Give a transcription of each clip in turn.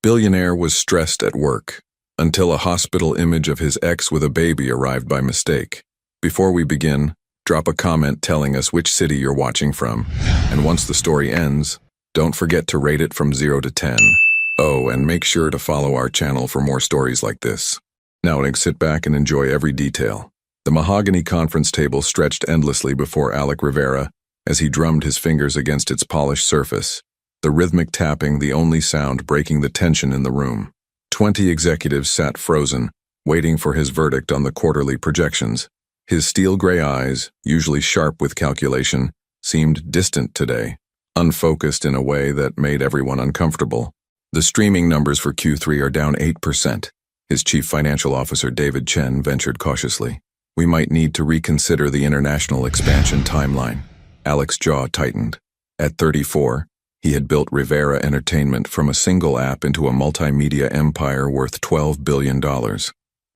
Billionaire was stressed at work until a hospital image of his ex with a baby arrived by mistake. Before we begin, drop a comment telling us which city you're watching from. And once the story ends, don't forget to rate it from 0 to 10. Oh, and make sure to follow our channel for more stories like this. Now sit back and enjoy every detail. The mahogany conference table stretched endlessly before Alec Rivera as he drummed his fingers against its polished surface, the rhythmic tapping the only sound breaking the tension in the room. 20 executives sat frozen, waiting for his verdict on the quarterly projections. His steel gray eyes, usually sharp with calculation, seemed distant today, unfocused in a way that made everyone uncomfortable. The streaming numbers for Q3 are down 8%. His chief financial officer David Chen ventured cautiously. We might need to reconsider the international expansion timeline. Alec's jaw tightened. At 34, he had built Rivera Entertainment from a single app into a multimedia empire worth $12 billion.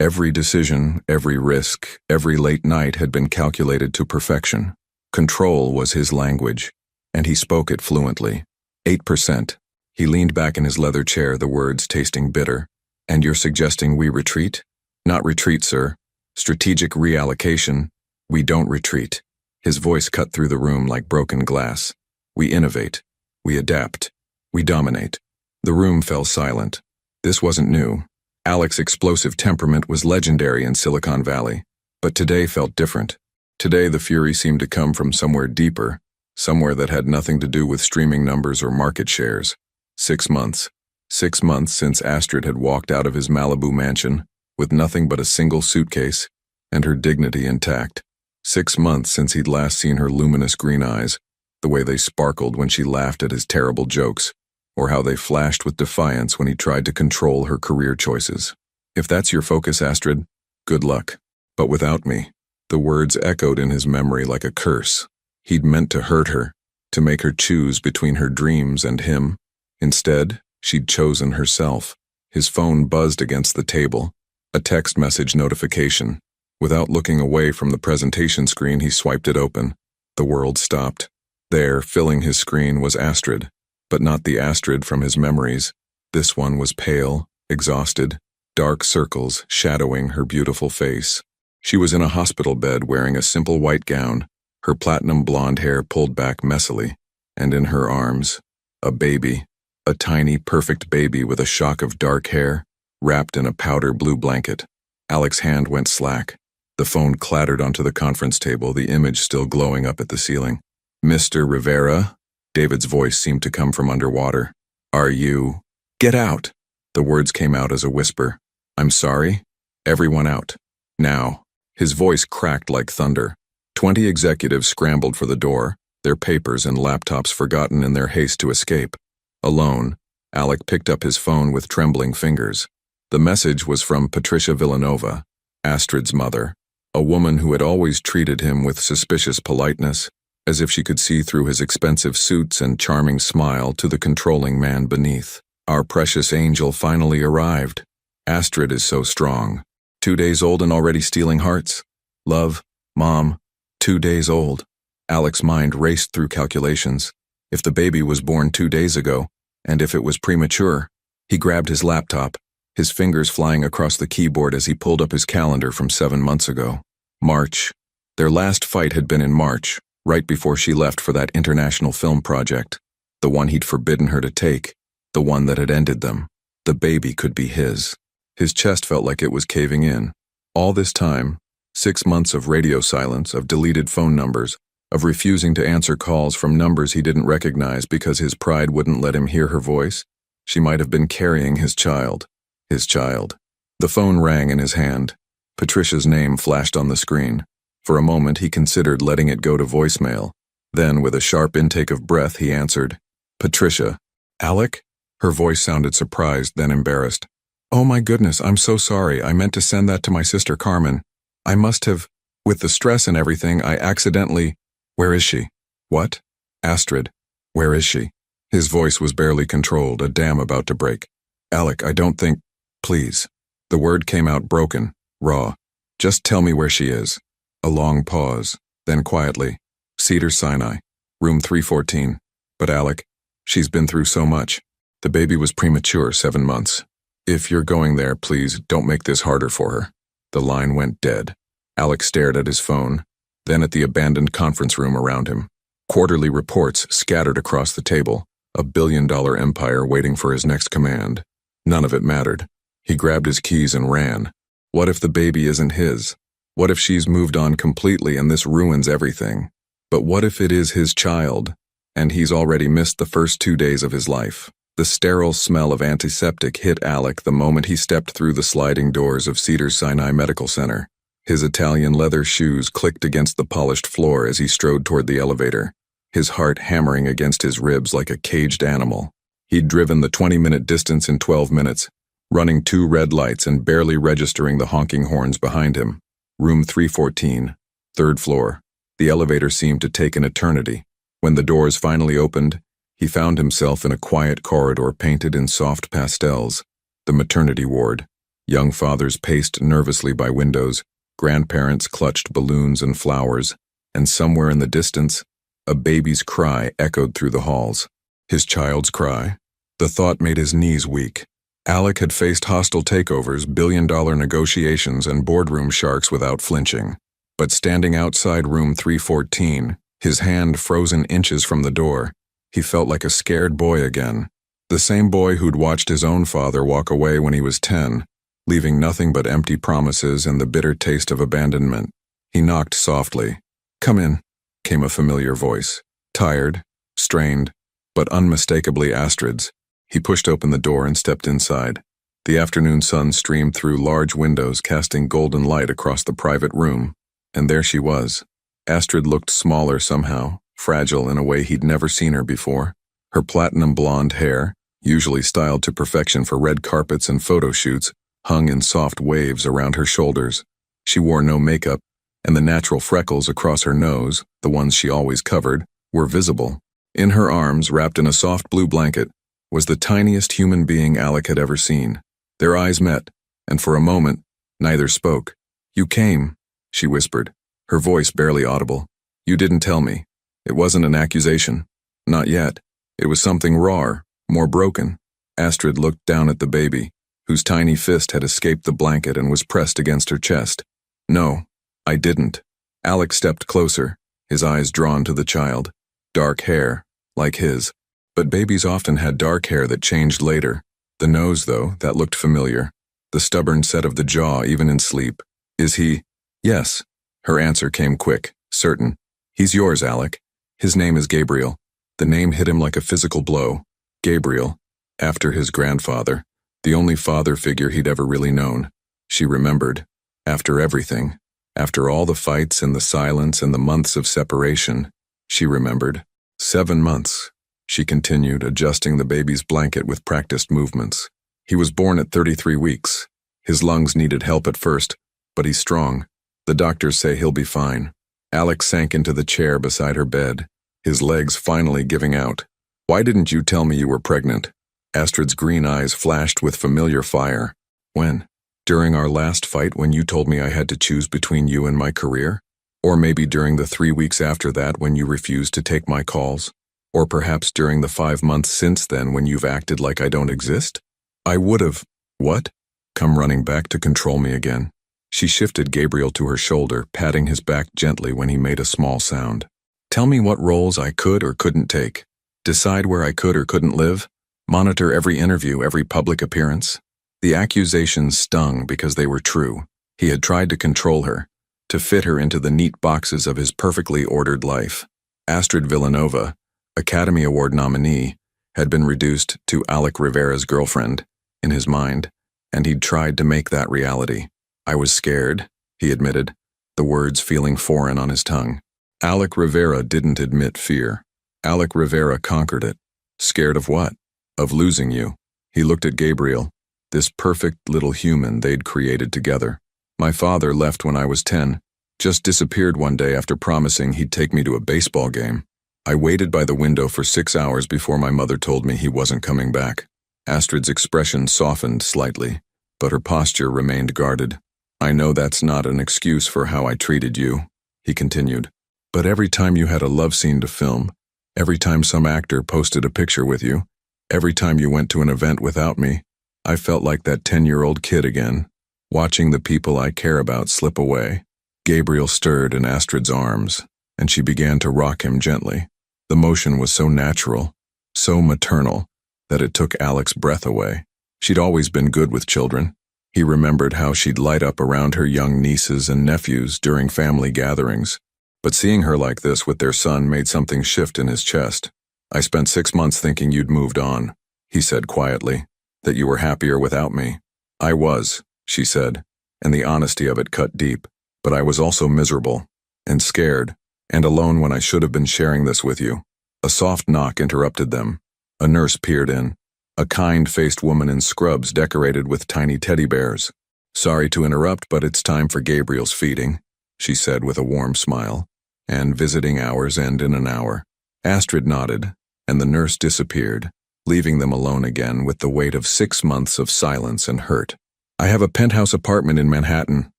Every decision, every risk, every late night had been calculated to perfection. Control was his language, and he spoke it fluently. 8%. He leaned back in his leather chair, the words tasting bitter. And you're suggesting we retreat? Not retreat, sir. Strategic reallocation. We don't retreat. His voice cut through the room like broken glass. We innovate. We adapt. We dominate. The room fell silent. This wasn't new. Alec's explosive temperament was legendary in Silicon Valley. But today felt different. Today the fury seemed to come from somewhere deeper, somewhere that had nothing to do with streaming numbers or market shares. 6 months. 6 months since Astrid had walked out of his Malibu mansion with nothing but a single suitcase and her dignity intact. 6 months since he'd last seen her luminous green eyes, the way they sparkled when she laughed at his terrible jokes, or how they flashed with defiance when he tried to control her career choices. If that's your focus, Astrid, good luck. But without me. The words echoed in his memory like a curse. He'd meant to hurt her, to make her choose between her dreams and him. Instead, she'd chosen herself. His phone buzzed against the table, a text message notification. Without looking away from the presentation screen, he swiped it open. The world stopped. There, filling his screen, was Astrid, but not the Astrid from his memories. This one was pale, exhausted, dark circles shadowing her beautiful face. She was in a hospital bed wearing a simple white gown, her platinum blonde hair pulled back messily, and in her arms, a baby. A tiny, perfect baby with a shock of dark hair, wrapped in a powder blue blanket. Alec's hand went slack. The phone clattered onto the conference table, the image still glowing up at the ceiling. Mr. Rivera? David's voice seemed to come from underwater. Are you? Get out! The words came out as a whisper. I'm sorry? Everyone out. Now. His voice cracked like thunder. 20 executives scrambled for the door, their papers and laptops forgotten in their haste to escape. Alone, Alec picked up his phone with trembling fingers. The message was from Patricia Villanova, Astrid's mother, a woman who had always treated him with suspicious politeness, as if she could see through his expensive suits and charming smile to the controlling man beneath. Our precious angel finally arrived. Astrid is so strong. 2 days old and already stealing hearts. Love, Mom, 2 days old. Alec's mind raced through calculations. If the baby was born 2 days ago, and if it was premature, he grabbed his laptop, his fingers flying across the keyboard as he pulled up his calendar from 7 months ago. March. Their last fight had been in March, right before she left for that international film project, the one he'd forbidden her to take, the one that had ended them. The baby could be his. His chest felt like it was caving in. All this time, 6 months of radio silence, of deleted phone numbers, of refusing to answer calls from numbers he didn't recognize because his pride wouldn't let him hear her voice. She might have been carrying his child. His child. The phone rang in his hand. Patricia's name flashed on the screen. For a moment he considered letting it go to voicemail. Then, with a sharp intake of breath, he answered. Patricia. Alec? Her voice sounded surprised, then embarrassed. Oh my goodness, I'm so sorry. I meant to send that to my sister Carmen. I must have, with the stress and everything, I accidentally... Where is she? What? Astrid. Where is she? His voice was barely controlled, a dam about to break. Alec, I don't think... Please. The word came out broken, raw. Just tell me where she is. A long pause, then quietly. Cedar Sinai, room 314. But Alec, she's been through so much. The baby was premature, 7 months. If you're going there, please don't make this harder for her. The line went dead. Alec stared at his phone, then at the abandoned conference room around him. Quarterly reports scattered across the table, a billion-dollar empire waiting for his next command. None of it mattered. He grabbed his keys and ran. What if the baby isn't his? What if she's moved on completely and this ruins everything? But what if it is his child, and he's already missed the first 2 days of his life? The sterile smell of antiseptic hit Alec the moment he stepped through the sliding doors of Cedars-Sinai Medical Center. His Italian leather shoes clicked against the polished floor as he strode toward the elevator, his heart hammering against his ribs like a caged animal. He'd driven the 20-minute distance in 12 minutes, running 2 red lights and barely registering the honking horns behind him. Room 314, 3rd floor. The elevator seemed to take an eternity. When the doors finally opened, he found himself in a quiet corridor painted in soft pastels. The maternity ward. Young fathers paced nervously by windows, grandparents clutched balloons and flowers, and somewhere in the distance, a baby's cry echoed through the halls. His child's cry. The thought made his knees weak. Alec had faced hostile takeovers, billion-dollar negotiations, and boardroom sharks without flinching. But standing outside room 314, his hand frozen inches from the door, he felt like a scared boy again. The same boy who'd watched his own father walk away when he was 10, leaving nothing but empty promises and the bitter taste of abandonment. He knocked softly. "Come in," came a familiar voice. Tired, strained, but unmistakably Astrid's. He pushed open the door and stepped inside. The afternoon sun streamed through large windows, casting golden light across the private room. And there she was. Astrid looked smaller somehow, fragile in a way he'd never seen her before. Her platinum blonde hair, usually styled to perfection for red carpets and photo shoots, hung in soft waves around her shoulders. She wore no makeup, and the natural freckles across her nose, the ones she always covered, were visible. In her arms, wrapped in a soft blue blanket, was the tiniest human being Alec had ever seen. Their eyes met, and for a moment, neither spoke. "You came," she whispered, her voice barely audible. "You didn't tell me. It wasn't an accusation. Not yet. It was something rawer, more broken." Astrid looked down at the baby, whose tiny fist had escaped the blanket and was pressed against her chest. "No, I didn't." Alec stepped closer, his eyes drawn to the child. Dark hair, like his. But babies often had dark hair that changed later. The nose, though, that looked familiar. The stubborn set of the jaw, even in sleep. "Is he?" "Yes." Her answer came quick, certain. "He's yours, Alec. His name is Gabriel." The name hit him like a physical blow. Gabriel, after his grandfather, the only father figure he'd ever really known. She remembered. After everything, after all the fights and the silence and the months of separation, she remembered. 7 months. She continued, adjusting the baby's blanket with practiced movements. He was born at 33 weeks. His lungs needed help at first, but he's strong. The doctors say he'll be fine. Alec sank into the chair beside her bed, his legs finally giving out. "Why didn't you tell me you were pregnant?" Astrid's green eyes flashed with familiar fire. "When? During our last fight, when you told me I had to choose between you and my career? Or maybe during the 3 weeks after that when you refused to take my calls? Or perhaps during the 5 months since then when you've acted like I don't exist? I would've—" "What?" "Come running back to control me again." She shifted Gabriel to her shoulder, patting his back gently when he made a small sound. "Tell me what roles I could or couldn't take. Decide where I could or couldn't live. Monitor every interview, every public appearance." The accusations stung because they were true. He had tried to control her, to fit her into the neat boxes of his perfectly ordered life. Astrid Villanova, Academy Award nominee, had been reduced to Alec Rivera's girlfriend, in his mind, and he'd tried to make that reality. "I was scared," he admitted, the words feeling foreign on his tongue. Alec Rivera didn't admit fear. Alec Rivera conquered it. Scared of what? Of losing you. He looked at Gabriel, this perfect little human they'd created together. "My father left when I was 10, just disappeared one day after promising he'd take me to a baseball game. I waited by the window for 6 hours before my mother told me he wasn't coming back." Astrid's expression softened slightly, but her posture remained guarded. "I know that's not an excuse for how I treated you," he continued. "But every time you had a love scene to film, every time some actor posted a picture with you, Every time you went to an event without me, I felt like that 10-year-old kid again, watching the people I care about slip away. Gabriel stirred in Astrid's arms, and she began to rock him gently. The motion was so natural, so maternal, that it took Alec's breath away. She'd always been good with children. He remembered how she'd light up around her young nieces and nephews during family gatherings. But seeing her like this with their son made something shift in his chest. I spent 6 months thinking you'd moved on, he said quietly, that you were happier without me. I was, she said, and the honesty of it cut deep. But I was also miserable, and scared, and alone when I should have been sharing this with you. A soft knock interrupted them. A nurse peered in, a kind-faced woman in scrubs decorated with tiny teddy bears. Sorry to interrupt, but it's time for Gabriel's feeding, she said with a warm smile, and visiting hours end in an hour. Astrid nodded, and the nurse disappeared, leaving them alone again with the weight of 6 months of silence and hurt. I have a penthouse apartment in Manhattan,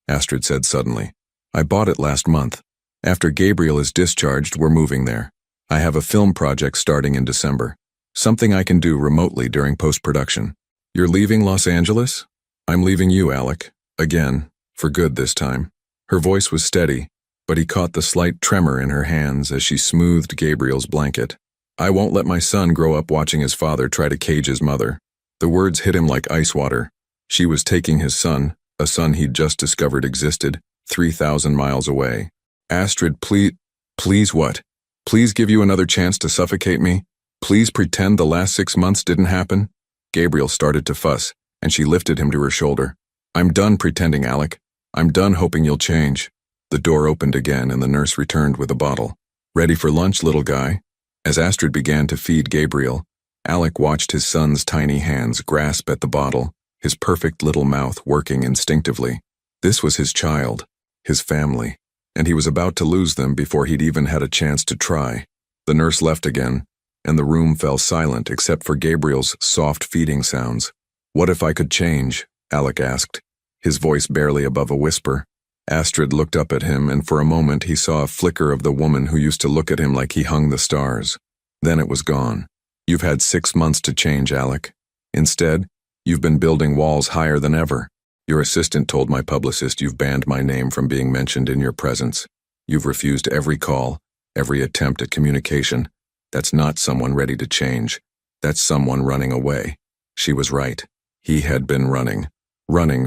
Astrid said suddenly. I bought it last month. After Gabriel is discharged, we're moving there. I have a film project starting in December. Something I can do remotely during post-production. You're leaving Los Angeles? I'm leaving you, Alec. Again, for good this time. Her voice was steady, but he caught the slight tremor in her hands as she smoothed Gabriel's blanket. I won't let my son grow up watching his father try to cage his mother. The words hit him like ice water. She was taking his son, a son he'd just discovered existed, 3,000 miles away. Astrid, please what? Please give you another chance to suffocate me? Please pretend the last 6 months didn't happen? Gabriel started to fuss, and she lifted him to her shoulder. I'm done pretending, Alec. I'm done hoping you'll change. The door opened again, and the nurse returned with a bottle. Ready for lunch, little guy? As Astrid began to feed Gabriel, Alec watched his son's tiny hands grasp at the bottle, his perfect little mouth working instinctively. This was his child, his family, and he was about to lose them before he'd even had a chance to try. The nurse left again, and the room fell silent except for Gabriel's soft feeding sounds. What if I could change? Alec asked, his voice barely above a whisper. Astrid looked up at him, and for a moment he saw a flicker of the woman who used to look at him like he hung the stars. Then it was gone. You've had 6 months to change, Alec. Instead, you've been building walls higher than ever. Your assistant told my publicist you've banned my name from being mentioned in your presence. You've refused every call, every attempt at communication. That's not someone ready to change. That's someone running away. She was right. He had been running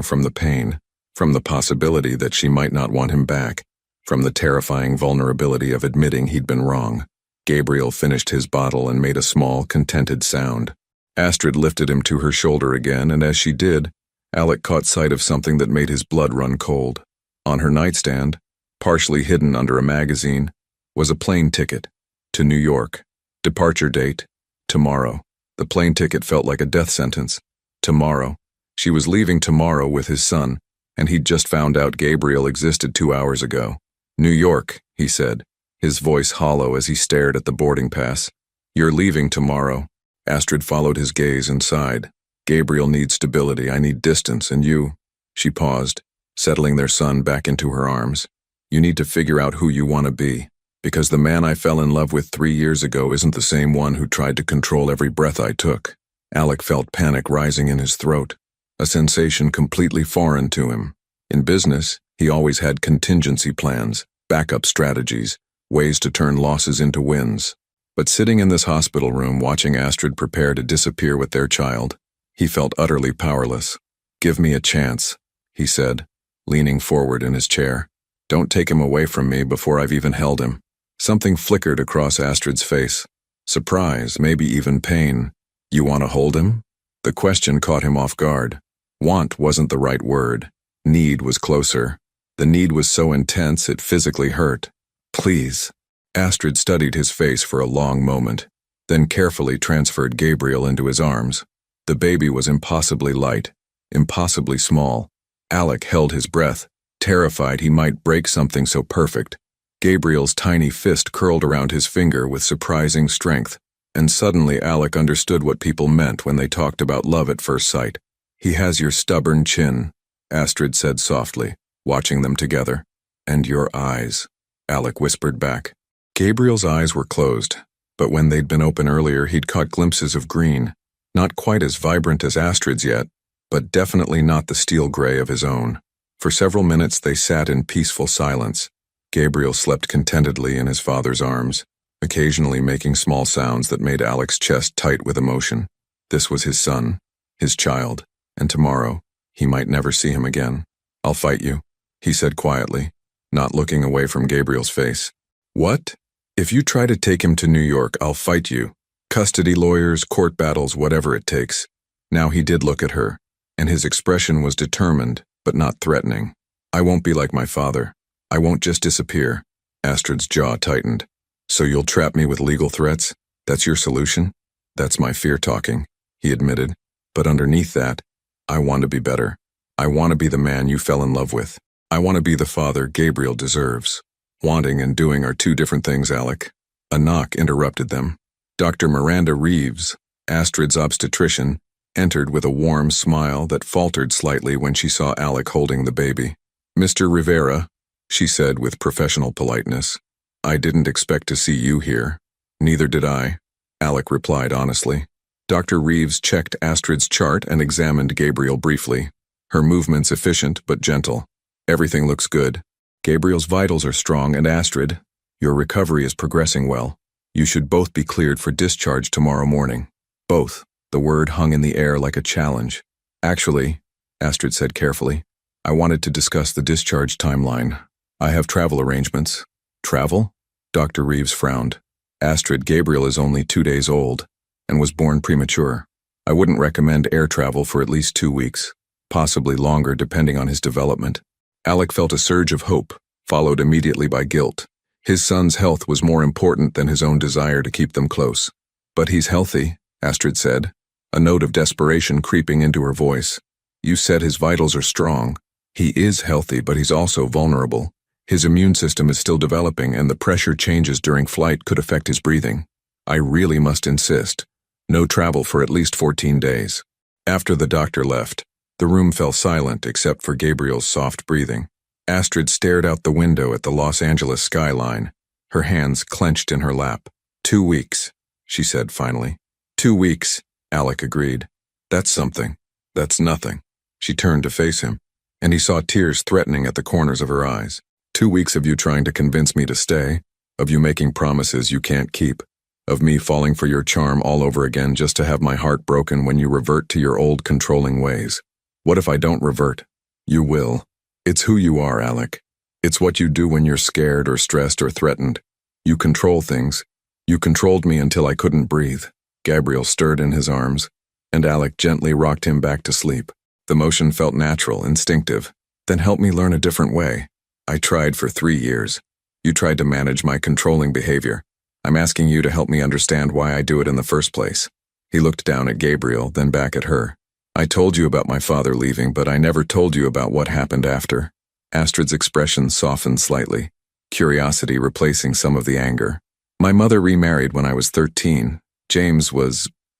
from the pain, from the possibility that she might not want him back, from the terrifying vulnerability of admitting he'd been wrong. Gabriel finished his bottle and made a small, contented sound. Astrid lifted him to her shoulder again, and as she did, Alec caught sight of something that made his blood run cold. On her nightstand, partially hidden under a magazine, was a plane ticket to New York. Departure date, tomorrow. The plane ticket felt like a death sentence. Tomorrow. She was leaving tomorrow with his son, and he'd just found out Gabriel existed 2 hours ago. New York, he said, his voice hollow as he stared at the boarding pass. You're leaving tomorrow. Astrid followed his gaze and sighed. Gabriel needs stability, I need distance, and you. She paused, settling their son back into her arms. You need to figure out who you want to be, because the man I fell in love with 3 years ago isn't the same one who tried to control every breath I took. Alec felt panic rising in his throat, a sensation completely foreign to him. In business, he always had contingency plans, backup strategies, ways to turn losses into wins. But sitting in this hospital room watching Astrid prepare to disappear with their child, he felt utterly powerless. Give me a chance, he said, leaning forward in his chair. Don't take him away from me before I've even held him. Something flickered across Astrid's face. Surprise, maybe even pain. You want to hold him? The question caught him off guard. Want wasn't the right word. Need was closer. The need was so intense it physically hurt. Please. Astrid studied his face for a long moment, then carefully transferred Gabriel into his arms. The baby was impossibly light, impossibly small. Alec held his breath, terrified he might break something so perfect. Gabriel's tiny fist curled around his finger with surprising strength, and suddenly Alec understood what people meant when they talked about love at first sight. He has your stubborn chin, Astrid said softly, watching them together. And your eyes, Alec whispered back. Gabriel's eyes were closed, but when they'd been open earlier, he'd caught glimpses of green, not quite as vibrant as Astrid's yet, but definitely not the steel gray of his own. For several minutes they sat in peaceful silence. Gabriel slept contentedly in his father's arms, occasionally making small sounds that made Alec's chest tight with emotion. This was his son, his child, and tomorrow he might never see him again. "I'll fight you," he said quietly, not looking away from Gabriel's face. "What? If you try to take him to New York, I'll fight you. Custody lawyers, court battles, whatever it takes." Now he did look at her, and his expression was determined, but not threatening. "I won't be like my father. I won't just disappear." Astrid's jaw tightened. "So you'll trap me with legal threats? That's your solution?" "That's my fear talking," he admitted. "But underneath that, I want to be better. I want to be the man you fell in love with. I want to be the father Gabriel deserves." Wanting and doing are two different things, Alec. A knock interrupted them. Dr. Miranda Reeves, Astrid's obstetrician, entered with a warm smile that faltered slightly when she saw Alec holding the baby. "Mr. Rivera," she said with professional politeness, "I didn't expect to see you here." "Neither did I," Alec replied honestly. Dr. Reeves checked Astrid's chart and examined Gabriel briefly. Her movements efficient but gentle. "Everything looks good. Gabriel's vitals are strong, and Astrid, your recovery is progressing well. You should both be cleared for discharge tomorrow morning." "Both." The word hung in the air like a challenge. "Actually," Astrid said carefully, "I wanted to discuss the discharge timeline. I have travel arrangements." "Travel?" Dr. Reeves frowned. "Astrid, Gabriel is only 2 days old and was born premature. I wouldn't recommend air travel for at least 2 weeks, possibly longer depending on his development." Alec felt a surge of hope, followed immediately by guilt. His son's health was more important than his own desire to keep them close. "But he's healthy," Astrid said, a note of desperation creeping into her voice. "You said his vitals are strong. He is healthy, but he's also vulnerable. His immune system is still developing, and the pressure changes during flight could affect his breathing. I really must insist. No travel for at least 14 days. After the doctor left, the room fell silent except for Gabriel's soft breathing. Astrid stared out the window at the Los Angeles skyline, her hands clenched in her lap. 2 weeks, she said finally. 2 weeks, Alec agreed. That's something. That's nothing. She turned to face him, and he saw tears threatening at the corners of her eyes. 2 weeks of you trying to convince me to stay, of you making promises you can't keep, of me falling for your charm all over again just to have my heart broken when you revert to your old controlling ways. What if I don't revert? You will. It's who you are, Alec. It's what you do when you're scared or stressed or threatened. You control things. You controlled me until I couldn't breathe. Gabriel stirred in his arms, and Alec gently rocked him back to sleep. The motion felt natural, instinctive. Then help me learn a different way. I tried for 3 years. You tried to manage my controlling behavior. I'm asking you to help me understand why I do it in the first place. He looked down at Gabriel, then back at her. I told you about my father leaving, but I never told you about what happened after. Astrid's expression softened slightly, curiosity replacing some of the anger. My mother remarried when I was 13. James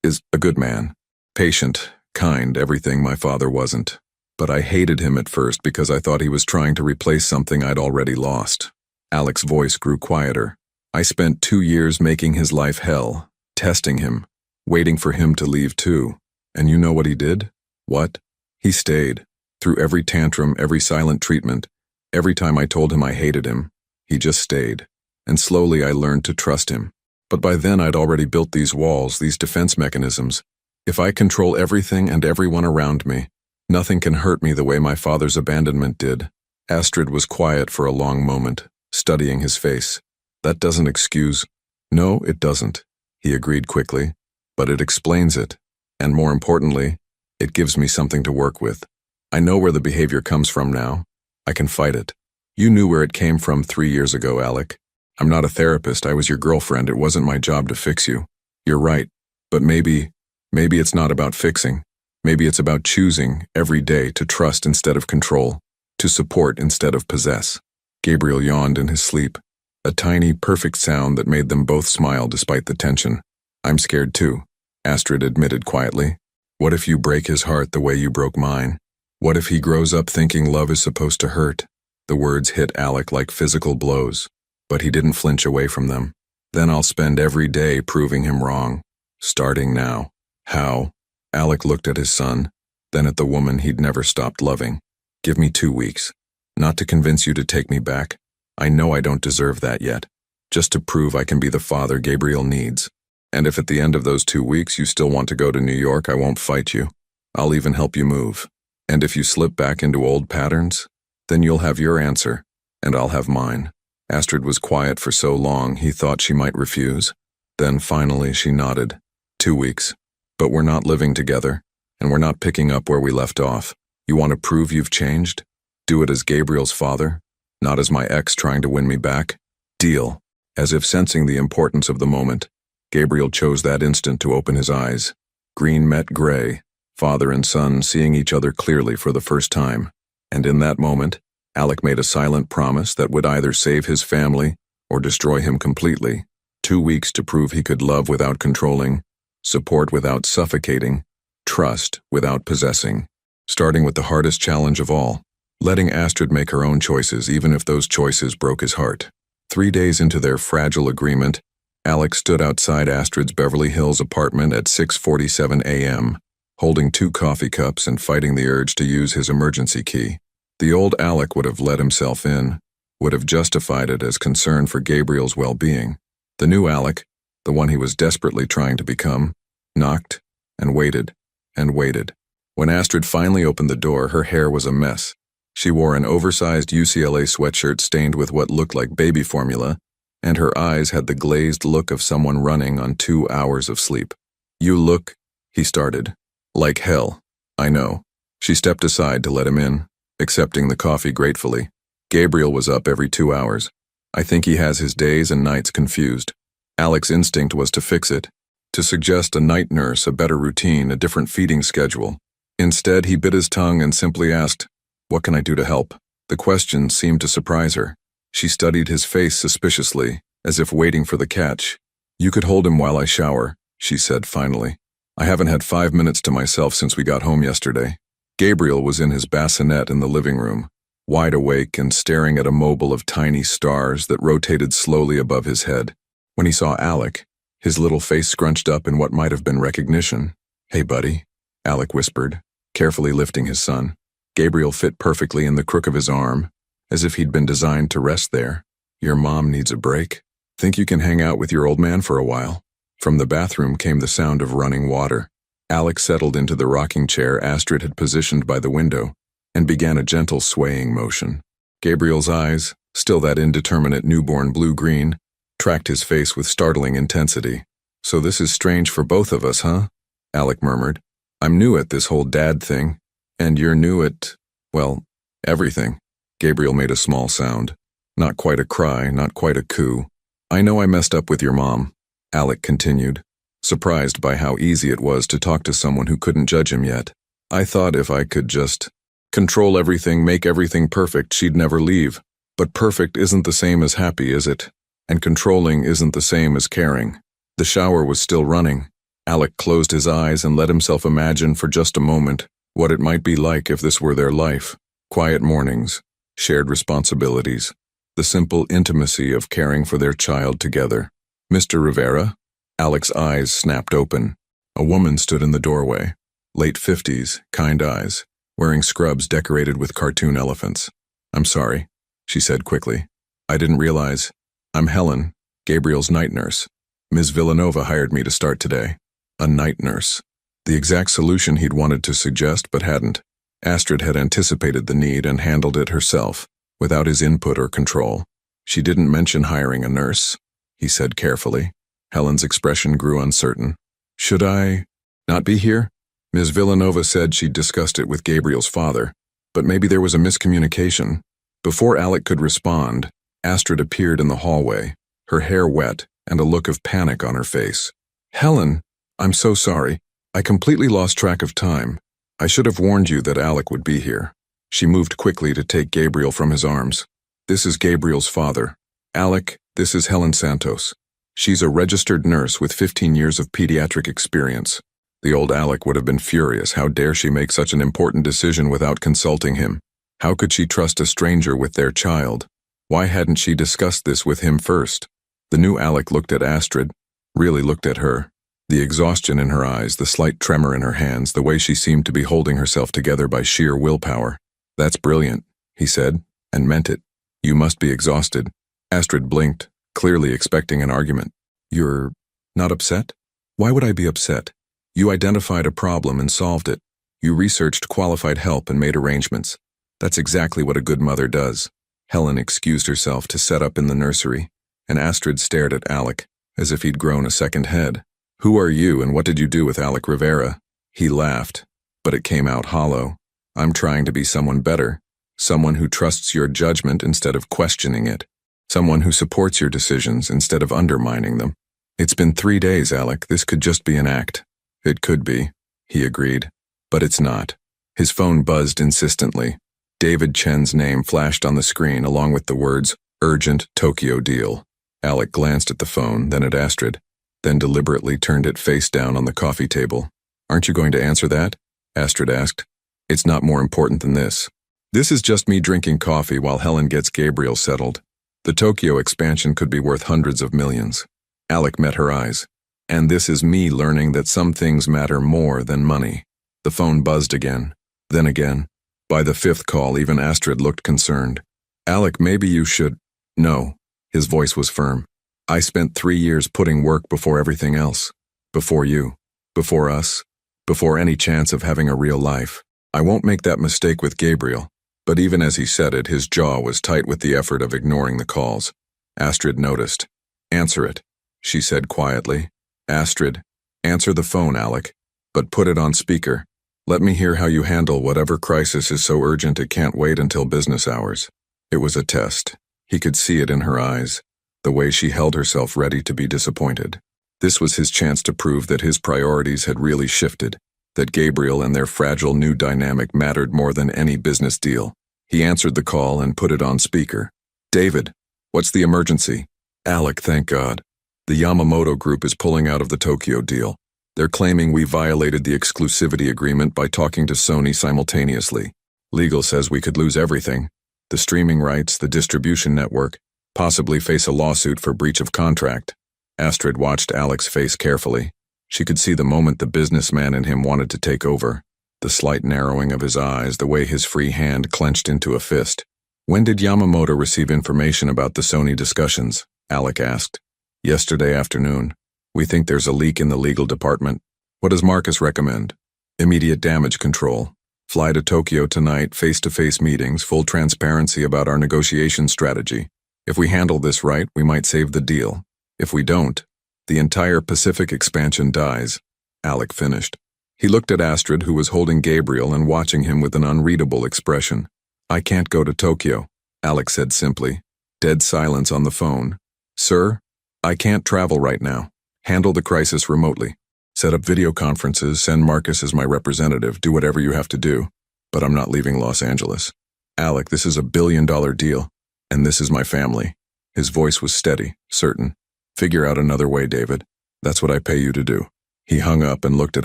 is a good man. Patient, kind, everything my father wasn't. But I hated him at first because I thought he was trying to replace something I'd already lost. Alec's voice grew quieter. I spent 2 years making his life hell, testing him, waiting for him to leave too. And you know what he did? What? He stayed. Through every tantrum, every silent treatment, every time I told him I hated him, he just stayed. And slowly I learned to trust him. But by then I'd already built these walls, these defense mechanisms. If I control everything and everyone around me, nothing can hurt me the way my father's abandonment did. Astrid was quiet for a long moment, studying his face. That doesn't excuse. No, it doesn't, he agreed quickly. But it explains it. And more importantly, it gives me something to work with. I know where the behavior comes from now. I can fight it. You knew where it came from 3 years ago, Alec. I'm not a therapist. I was your girlfriend. It wasn't my job to fix you. You're right. But maybe it's not about fixing. Maybe it's about choosing every day to trust instead of control, to support instead of possess. Gabriel yawned in his sleep, a tiny, perfect sound that made them both smile despite the tension. I'm scared too, Astrid admitted quietly. What if you break his heart the way you broke mine? What if he grows up thinking love is supposed to hurt? The words hit Alec like physical blows, but he didn't flinch away from them. Then I'll spend every day proving him wrong. Starting now. How? Alec looked at his son, then at the woman he'd never stopped loving. Give me 2 weeks. Not to convince you to take me back. I know I don't deserve that yet. Just to prove I can be the father Gabriel needs. And if at the end of those 2 weeks you still want to go to New York, I won't fight you. I'll even help you move. And if you slip back into old patterns, then you'll have your answer, and I'll have mine. Astrid was quiet for so long he thought she might refuse. Then finally she nodded. 2 weeks. But we're not living together, and we're not picking up where we left off. You want to prove you've changed? Do it as Gabriel's father, not as my ex trying to win me back. Deal. As if sensing the importance of the moment, Gabriel chose that instant to open his eyes. Green met gray, father and son seeing each other clearly for the first time. And in that moment, Alec made a silent promise that would either save his family or destroy him completely. 2 weeks to prove he could love without controlling, support without suffocating, trust without possessing. Starting with the hardest challenge of all, letting Astrid make her own choices even if those choices broke his heart. 3 days into their fragile agreement, Alec stood outside Astrid's Beverly Hills apartment at 6:47 a.m., holding 2 coffee cups and fighting the urge to use his emergency key. The old Alec would have let himself in, would have justified it as concern for Gabriel's well-being. The new Alec, the one he was desperately trying to become, knocked and waited and waited. When Astrid finally opened the door, her hair was a mess. She wore an oversized UCLA sweatshirt stained with what looked like baby formula, and her eyes had the glazed look of someone running on 2 hours of sleep. You look, he started. Like hell. I know. She stepped aside to let him in, accepting the coffee gratefully. Gabriel was up every 2 hours. I think he has his days and nights confused. Alec's instinct was to fix it, to suggest a night nurse, a better routine, a different feeding schedule. Instead, he bit his tongue and simply asked, "What can I do to help?" The question seemed to surprise her. She studied his face suspiciously, as if waiting for the catch. "You could hold him while I shower," she said finally. "I haven't had 5 minutes to myself since we got home yesterday." Gabriel was in his bassinet in the living room, wide awake and staring at a mobile of tiny stars that rotated slowly above his head. When he saw Alec, his little face scrunched up in what might have been recognition. "Hey, buddy," Alec whispered, carefully lifting his son. Gabriel fit perfectly in the crook of his arm, as if he'd been designed to rest there. "Your mom needs a break. Think you can hang out with your old man for a while?" From the bathroom came the sound of running water. Alec settled into the rocking chair Astrid had positioned by the window and began a gentle swaying motion. Gabriel's eyes, still that indeterminate newborn blue-green, tracked his face with startling intensity. "So this is strange for both of us, huh?" Alec murmured. "I'm new at this whole dad thing, and you're new at, well, everything." Gabriel made a small sound. Not quite a cry, not quite a coo. "I know I messed up with your mom," Alec continued, surprised by how easy it was to talk to someone who couldn't judge him yet. "I thought if I could just control everything, make everything perfect, she'd never leave. But perfect isn't the same as happy, is it? And controlling isn't the same as caring." The shower was still running. Alec closed his eyes and let himself imagine for just a moment what it might be like if this were their life. Quiet mornings, shared responsibilities, the simple intimacy of caring for their child together. "Mr. Rivera?" Alec's eyes snapped open. A woman stood in the doorway, late 50s, kind eyes, wearing scrubs decorated with cartoon elephants. "I'm sorry," she said quickly. "I didn't realize. I'm Helen, Gabriel's night nurse. Ms. Villanova hired me to start today." A night nurse. The exact solution he'd wanted to suggest but hadn't. Astrid had anticipated the need and handled it herself, without his input or control. "She didn't mention hiring a nurse," he said carefully. Helen's expression grew uncertain. "Should I not be here?" Ms. Villanova said she'd discussed it with Gabriel's father, but maybe there was a miscommunication. Before Alec could respond, Astrid appeared in the hallway, her hair wet and a look of panic on her face. "Helen, I'm so sorry. I completely lost track of time. I should have warned you that Alec would be here." She moved quickly to take Gabriel from his arms. "This is Gabriel's father. Alec, this is Helen Santos. She's a registered nurse with 15 years of pediatric experience." The old Alec would have been furious. How dare she make such an important decision without consulting him? How could she trust a stranger with their child? Why hadn't she discussed this with him first? The new Alec looked at Astrid, really looked at her. The exhaustion in her eyes, the slight tremor in her hands, the way she seemed to be holding herself together by sheer willpower. "That's brilliant," he said, and meant it. "You must be exhausted." Astrid blinked, clearly expecting an argument. "You're not upset?" "Why would I be upset? You identified a problem and solved it. You researched qualified help and made arrangements. That's exactly what a good mother does." Helen excused herself to set up in the nursery, and Astrid stared at Alec, as if he'd grown a second head. "Who are you and what did you do with Alec Rivera?" He laughed, but it came out hollow. "I'm trying to be someone better, someone who trusts your judgment instead of questioning it, someone who supports your decisions instead of undermining them." "It's been 3 days, Alec. This could just be an act." "It could be," he agreed, "but it's not." His phone buzzed insistently. David Chen's name flashed on the screen along with the words, "Urgent Tokyo Deal." Alec glanced at the phone, then at Astrid, then deliberately turned it face down on the coffee table. "Aren't you going to answer that?" Astrid asked. "It's not more important than this. This is just me drinking coffee while Helen gets Gabriel settled. The Tokyo expansion could be worth hundreds of millions." Alec met her eyes. "And this is me learning that some things matter more than money." The phone buzzed again, then again. By the 5th call, even Astrid looked concerned. "Alec, maybe you should—" "No." His voice was firm. "I spent 3 years putting work before everything else. Before you. Before us. Before any chance of having a real life. I won't make that mistake with Gabriel." But even as he said it, his jaw was tight with the effort of ignoring the calls. Astrid noticed. "Answer it," she said quietly. "Astrid, answer the phone, Alec, but put it on speaker. Let me hear how you handle whatever crisis is so urgent it can't wait until business hours." It was a test. He could see it in her eyes, the way she held herself ready to be disappointed. This was his chance to prove that his priorities had really shifted, that Gabriel and their fragile new dynamic mattered more than any business deal. He answered the call and put it on speaker. "David, what's the emergency?" "Alec, thank God. The Yamamoto Group is pulling out of the Tokyo deal. They're claiming we violated the exclusivity agreement by talking to Sony simultaneously. Legal says we could lose everything. The streaming rights, the distribution network, possibly face a lawsuit for breach of contract." Astrid watched Alec's face carefully. She could see the moment the businessman in him wanted to take over. The slight narrowing of his eyes, the way his free hand clenched into a fist. "When did Yamamoto receive information about the Sony discussions?" Alec asked. "Yesterday afternoon. We think there's a leak in the legal department." "What does Marcus recommend?" "Immediate damage control. Fly to Tokyo tonight, face-to-face meetings, full transparency about our negotiation strategy. If we handle this right, we might save the deal. If we don't, the entire Pacific expansion dies." Alec finished. He looked at Astrid, who was holding Gabriel and watching him with an unreadable expression. "I can't go to Tokyo," Alec said simply. Dead silence on the phone. "Sir, I can't travel right now. Handle the crisis remotely. Set up video conferences, send Marcus as my representative, do whatever you have to do. But I'm not leaving Los Angeles. Alec, this is a billion-dollar deal, and this is my family." His voice was steady, certain. "Figure out another way, David. That's what I pay you to do." He hung up and looked at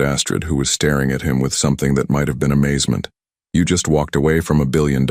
Astrid, who was staring at him with something that might have been amazement. "You just walked away from $1 billion,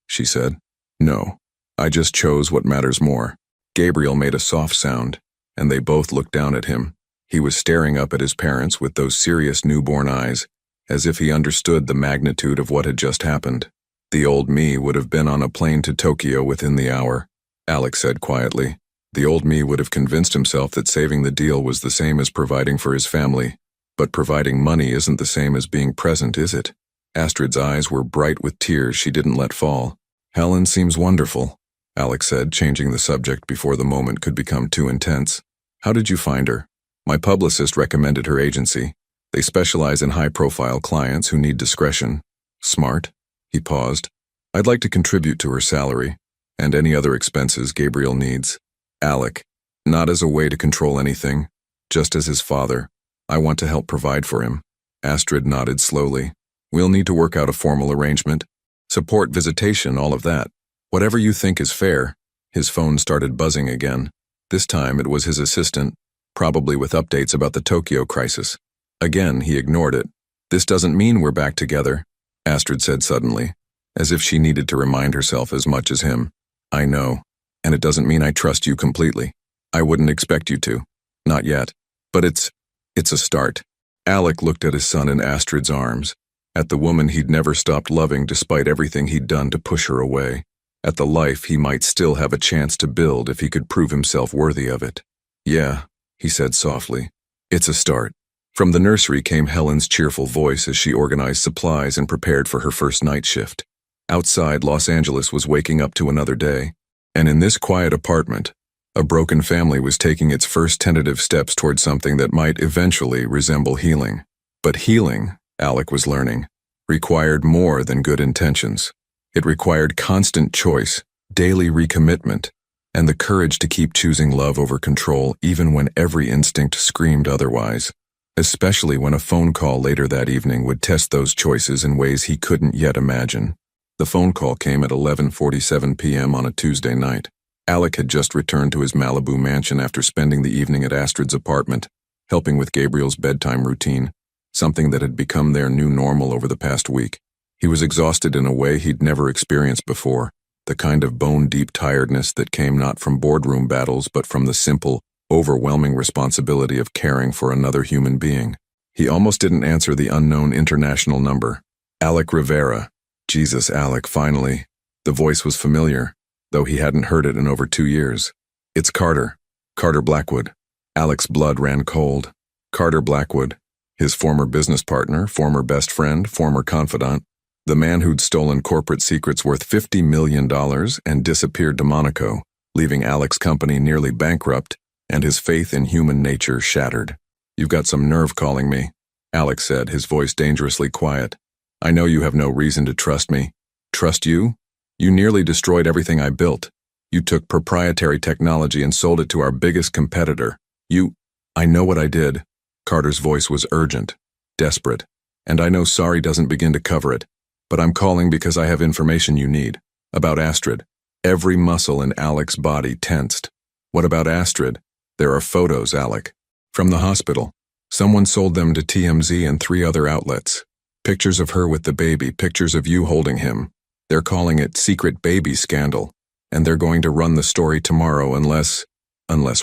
she said. "No, I just chose what matters more." Gabriel made a soft sound, and they both looked down at him. He was staring up at his parents with those serious newborn eyes, as if he understood the magnitude of what had just happened. "The old me would have been on a plane to Tokyo within the hour," Alec said quietly. "The old me would have convinced himself that saving the deal was the same as providing for his family. But providing money isn't the same as being present, is it?" Astrid's eyes were bright with tears she didn't let fall. "Helen seems wonderful," Alec said, changing the subject before the moment could become too intense. "How did you find her?" "My publicist recommended her agency. They specialize in high-profile clients who need discretion." "Smart." He paused. "I'd like to contribute to her salary, and any other expenses Gabriel needs." "Alec, not as a way to control anything, just as his father. I want to help provide for him." Astrid nodded slowly. "We'll need to work out a formal arrangement. Support, visitation, all of that. Whatever you think is fair." His phone started buzzing again. This time it was his assistant, probably with updates about the Tokyo crisis. Again, he ignored it. "This doesn't mean we're back together," Astrid said suddenly, as if she needed to remind herself as much as him. "I know, and it doesn't mean I trust you completely. I wouldn't expect you to. Not yet. But it's a start. Alec looked at his son in Astrid's arms, at the woman he'd never stopped loving despite everything he'd done to push her away, at the life he might still have a chance to build if he could prove himself worthy of it. Yeah, he said softly. It's a start. From the nursery came Helen's cheerful voice as she organized supplies and prepared for her first night shift. Outside, Los Angeles was waking up to another day, and in this quiet apartment, a broken family was taking its first tentative steps toward something that might eventually resemble healing. But healing, Alec was learning, required more than good intentions. It required constant choice, daily recommitment, and the courage to keep choosing love over control even when every instinct screamed otherwise, especially when a phone call later that evening would test those choices in ways he couldn't yet imagine. The phone call came at 11:47 p.m. on a Tuesday night. Alec had just returned to his Malibu mansion after spending the evening at Astrid's apartment, helping with Gabriel's bedtime routine, something that had become their new normal over the past week. He was exhausted in a way he'd never experienced before, the kind of bone-deep tiredness that came not from boardroom battles but from the simple, overwhelming responsibility of caring for another human being. He almost didn't answer the unknown international number. Alec Rivera. Jesus, Alec, finally. The voice was familiar, though he hadn't heard it in over 2 years. It's Carter. Carter Blackwood. Alec's blood ran cold. Carter Blackwood, his former business partner, former best friend, former confidant, the man who'd stolen corporate secrets worth $50 million and disappeared to Monaco, leaving Alec's company nearly bankrupt and his faith in human nature shattered. You've got some nerve calling me, Alec said, his voice dangerously quiet. I know you have no reason to trust me. Trust you? You nearly destroyed everything I built. You took proprietary technology and sold it to our biggest competitor. I know what I did. Carter's voice was urgent, desperate, and I know sorry doesn't begin to cover it, but I'm calling because I have information you need. About Astrid. Every muscle in Alec's body tensed. What about Astrid? There are photos, Alec. From the hospital. Someone sold them to TMZ and 3 other outlets. Pictures of her with the baby, pictures of you holding him. They're calling it secret baby scandal, and they're going to run the story tomorrow unless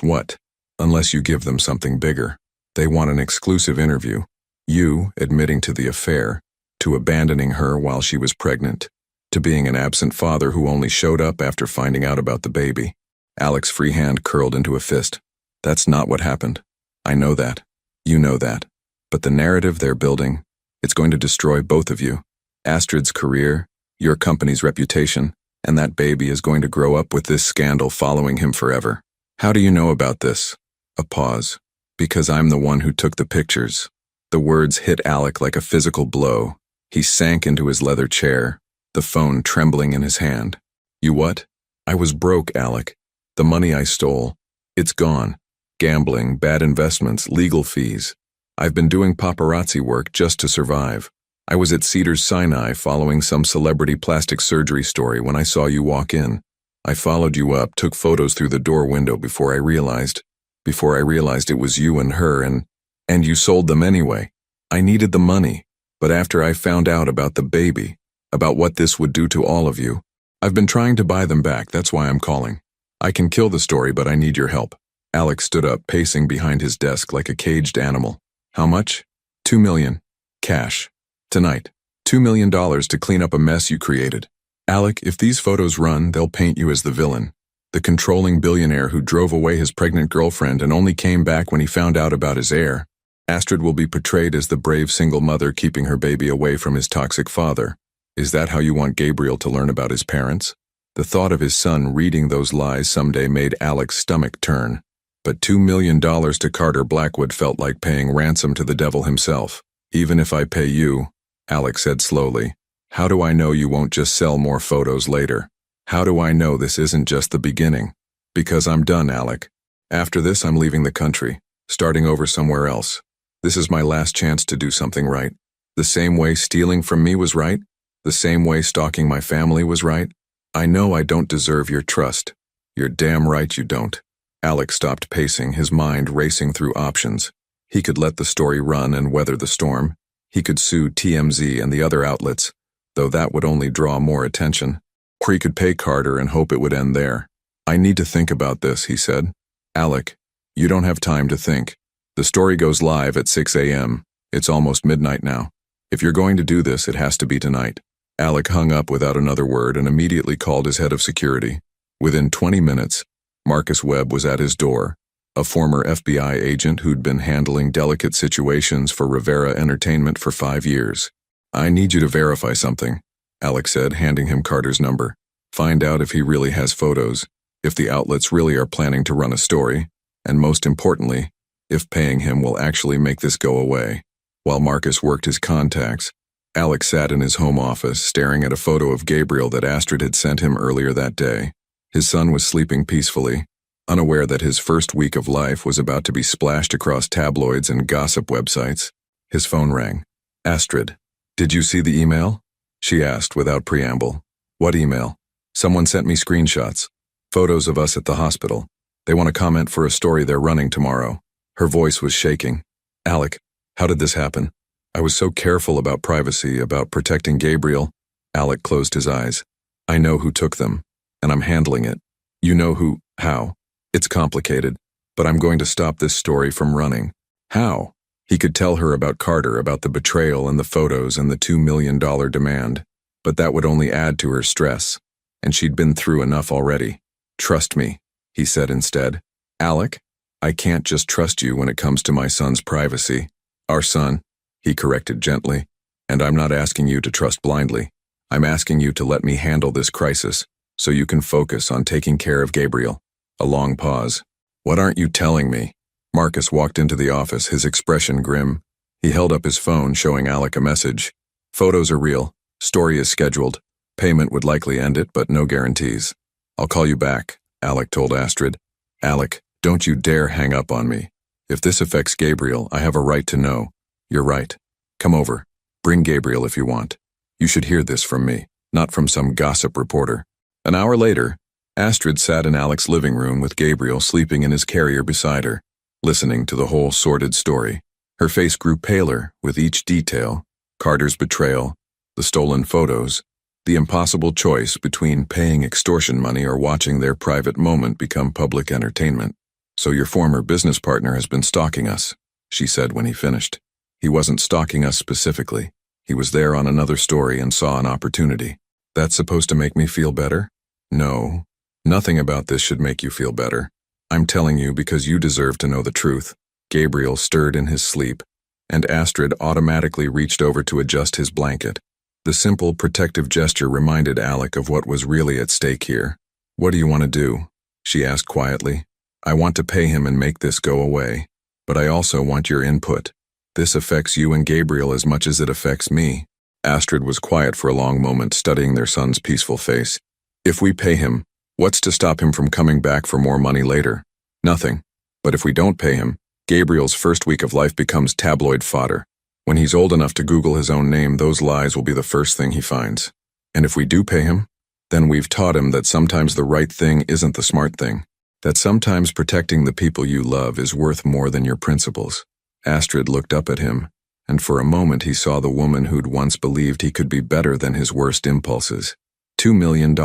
what? Unless you give them something bigger. They want an exclusive interview. You admitting to the affair, to abandoning her while she was pregnant, to being an absent father who only showed up after finding out about the baby. Alec's free hand curled into a fist. That's not what happened. I know that. You know that. But the narrative they're building, it's going to destroy both of you. Astrid's career, your company's reputation, and that baby is going to grow up with this scandal following him forever. How do you know about this? A pause. Because I'm the one who took the pictures. The words hit Alec like a physical blow. He sank into his leather chair, the phone trembling in his hand. You what? I was broke, Alec. The money I stole. It's gone. Gambling, bad investments, legal fees. I've been doing paparazzi work just to survive. I was at Cedars-Sinai following some celebrity plastic surgery story when I saw you walk in. I followed you up, took photos through the door window before I realized it was you and her, and you sold them anyway. I needed the money, but after I found out about the baby, about what this would do to all of you, I've been trying to buy them back. That's why I'm calling. I can kill the story, but I need your help. Alec stood up, pacing behind his desk like a caged animal. How much? $2 million. Cash. Tonight. $2 million to clean up a mess you created. Alec, if these photos run, they'll paint you as the villain. The controlling billionaire who drove away his pregnant girlfriend and only came back when he found out about his heir. Astrid will be portrayed as the brave single mother keeping her baby away from his toxic father. Is that how you want Gabriel to learn about his parents? The thought of his son reading those lies someday made Alec's stomach turn. But $2 million to Carter Blackwood felt like paying ransom to the devil himself. Even if I pay you, Alec said slowly, how do I know you won't just sell more photos later? How do I know this isn't just the beginning? Because I'm done, Alec. After this, I'm leaving the country, starting over somewhere else. This is my last chance to do something right. The same way stealing from me was right. The same way stalking my family was right. I know I don't deserve your trust. You're damn right you don't. Alec stopped pacing, his mind racing through options. He could let the story run and weather the storm. He could sue TMZ and the other outlets, though that would only draw more attention. Or he could pay Carter and hope it would end there. I need to think about this, he said. Alec, you don't have time to think. The story goes live at 6 a.m. It's almost midnight now. If you're going to do this, it has to be tonight. Alec hung up without another word and immediately called his head of security. Within 20 minutes, Marcus Webb was at his door, a former FBI agent who'd been handling delicate situations for Rivera Entertainment for 5 years. I need you to verify something, Alec said, handing him Carter's number. Find out if he really has photos, if the outlets really are planning to run a story, and most importantly, if paying him will actually make this go away. While Marcus worked his contacts, Alec sat in his home office staring at a photo of Gabriel that Astrid had sent him earlier that day. His son was sleeping peacefully, unaware that his first week of life was about to be splashed across tabloids and gossip websites. His phone rang. Astrid, did you see the email? She asked without preamble. What email? Someone sent me screenshots. Photos of us at the hospital. They want to comment for a story they're running tomorrow. Her voice was shaking. Alec, how did this happen? I was so careful about privacy, about protecting Gabriel. Alec closed his eyes. I know who took them, and I'm handling it. You know who, how. It's complicated, but I'm going to stop this story from running. How? He could tell her about Carter, about the betrayal and the photos and the $2 million demand, but that would only add to her stress, and she'd been through enough already. Trust me, he said instead. Alec, I can't just trust you when it comes to my son's privacy. Our son, he corrected gently, and I'm not asking you to trust blindly. I'm asking you to let me handle this crisis so you can focus on taking care of Gabriel. A long pause. What aren't you telling me? Marcus walked into the office, his expression grim. He held up his phone, showing Alec a message. Photos are real. Story is scheduled. Payment would likely end it, but no guarantees. I'll call you back, Alec told Astrid. Alec, don't you dare hang up on me. If this affects Gabriel, I have a right to know. You're right. Come over. Bring Gabriel if you want. You should hear this from me, not from some gossip reporter. An hour later, Astrid sat in Alec's living room with Gabriel sleeping in his carrier beside her, listening to the whole sordid story. Her face grew paler with each detail: Carter's betrayal, the stolen photos, the impossible choice between paying extortion money or watching their private moment become public entertainment. So your former business partner has been stalking us, she said when he finished. He wasn't stalking us specifically. He was there on another story and saw an opportunity. That's supposed to make me feel better? No. Nothing about this should make you feel better. I'm telling you because you deserve to know the truth. Gabriel stirred in his sleep, and Astrid automatically reached over to adjust his blanket. The simple, protective gesture reminded Alec of what was really at stake here. What do you want to do? She asked quietly. I want to pay him and make this go away, but I also want your input. This affects you and Gabriel as much as it affects me. Astrid was quiet for a long moment, studying their son's peaceful face. If we pay him, what's to stop him from coming back for more money later? Nothing. But if we don't pay him, Gabriel's first week of life becomes tabloid fodder. When he's old enough to Google his own name, those lies will be the first thing he finds. And if we do pay him, then we've taught him that sometimes the right thing isn't the smart thing. That sometimes protecting the people you love is worth more than your principles. Astrid looked up at him, and for a moment he saw the woman who'd once believed he could be better than his worst impulses. $2 million,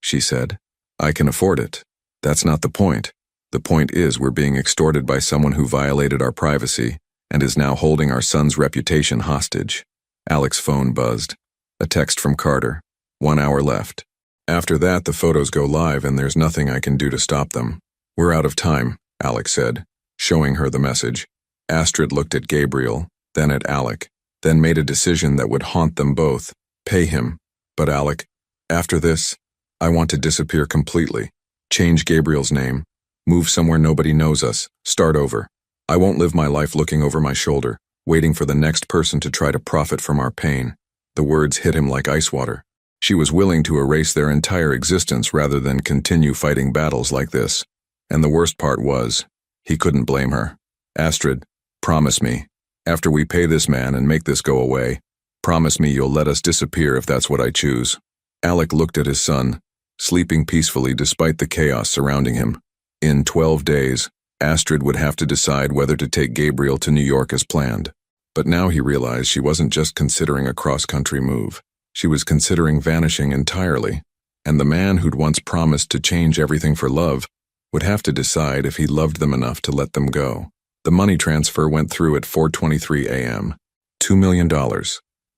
she said. I can afford it. That's not the point. The point is we're being extorted by someone who violated our privacy and is now holding our son's reputation hostage. Alec's phone buzzed. A text from Carter. 1 hour left. After that, the photos go live and there's nothing I can do to stop them. We're out of time, Alec said, showing her the message. Astrid looked at Gabriel, then at Alec, then made a decision that would haunt them both. Pay him. But Alec, after this, I want to disappear completely. Change Gabriel's name. Move somewhere nobody knows us. Start over. I won't live my life looking over my shoulder, waiting for the next person to try to profit from our pain. The words hit him like ice water. She was willing to erase their entire existence rather than continue fighting battles like this. And the worst part was, he couldn't blame her. Astrid, promise me, after we pay this man and make this go away, promise me you'll let us disappear if that's what I choose. Alec looked at his son, sleeping peacefully despite the chaos surrounding him. In 12 days, Astrid would have to decide whether to take Gabriel to New York as planned. But now he realized she wasn't just considering a cross-country move. She was considering vanishing entirely, and the man who'd once promised to change everything for love would have to decide if he loved them enough to let them go. The money transfer went through at 4:23 a.m. $2 million,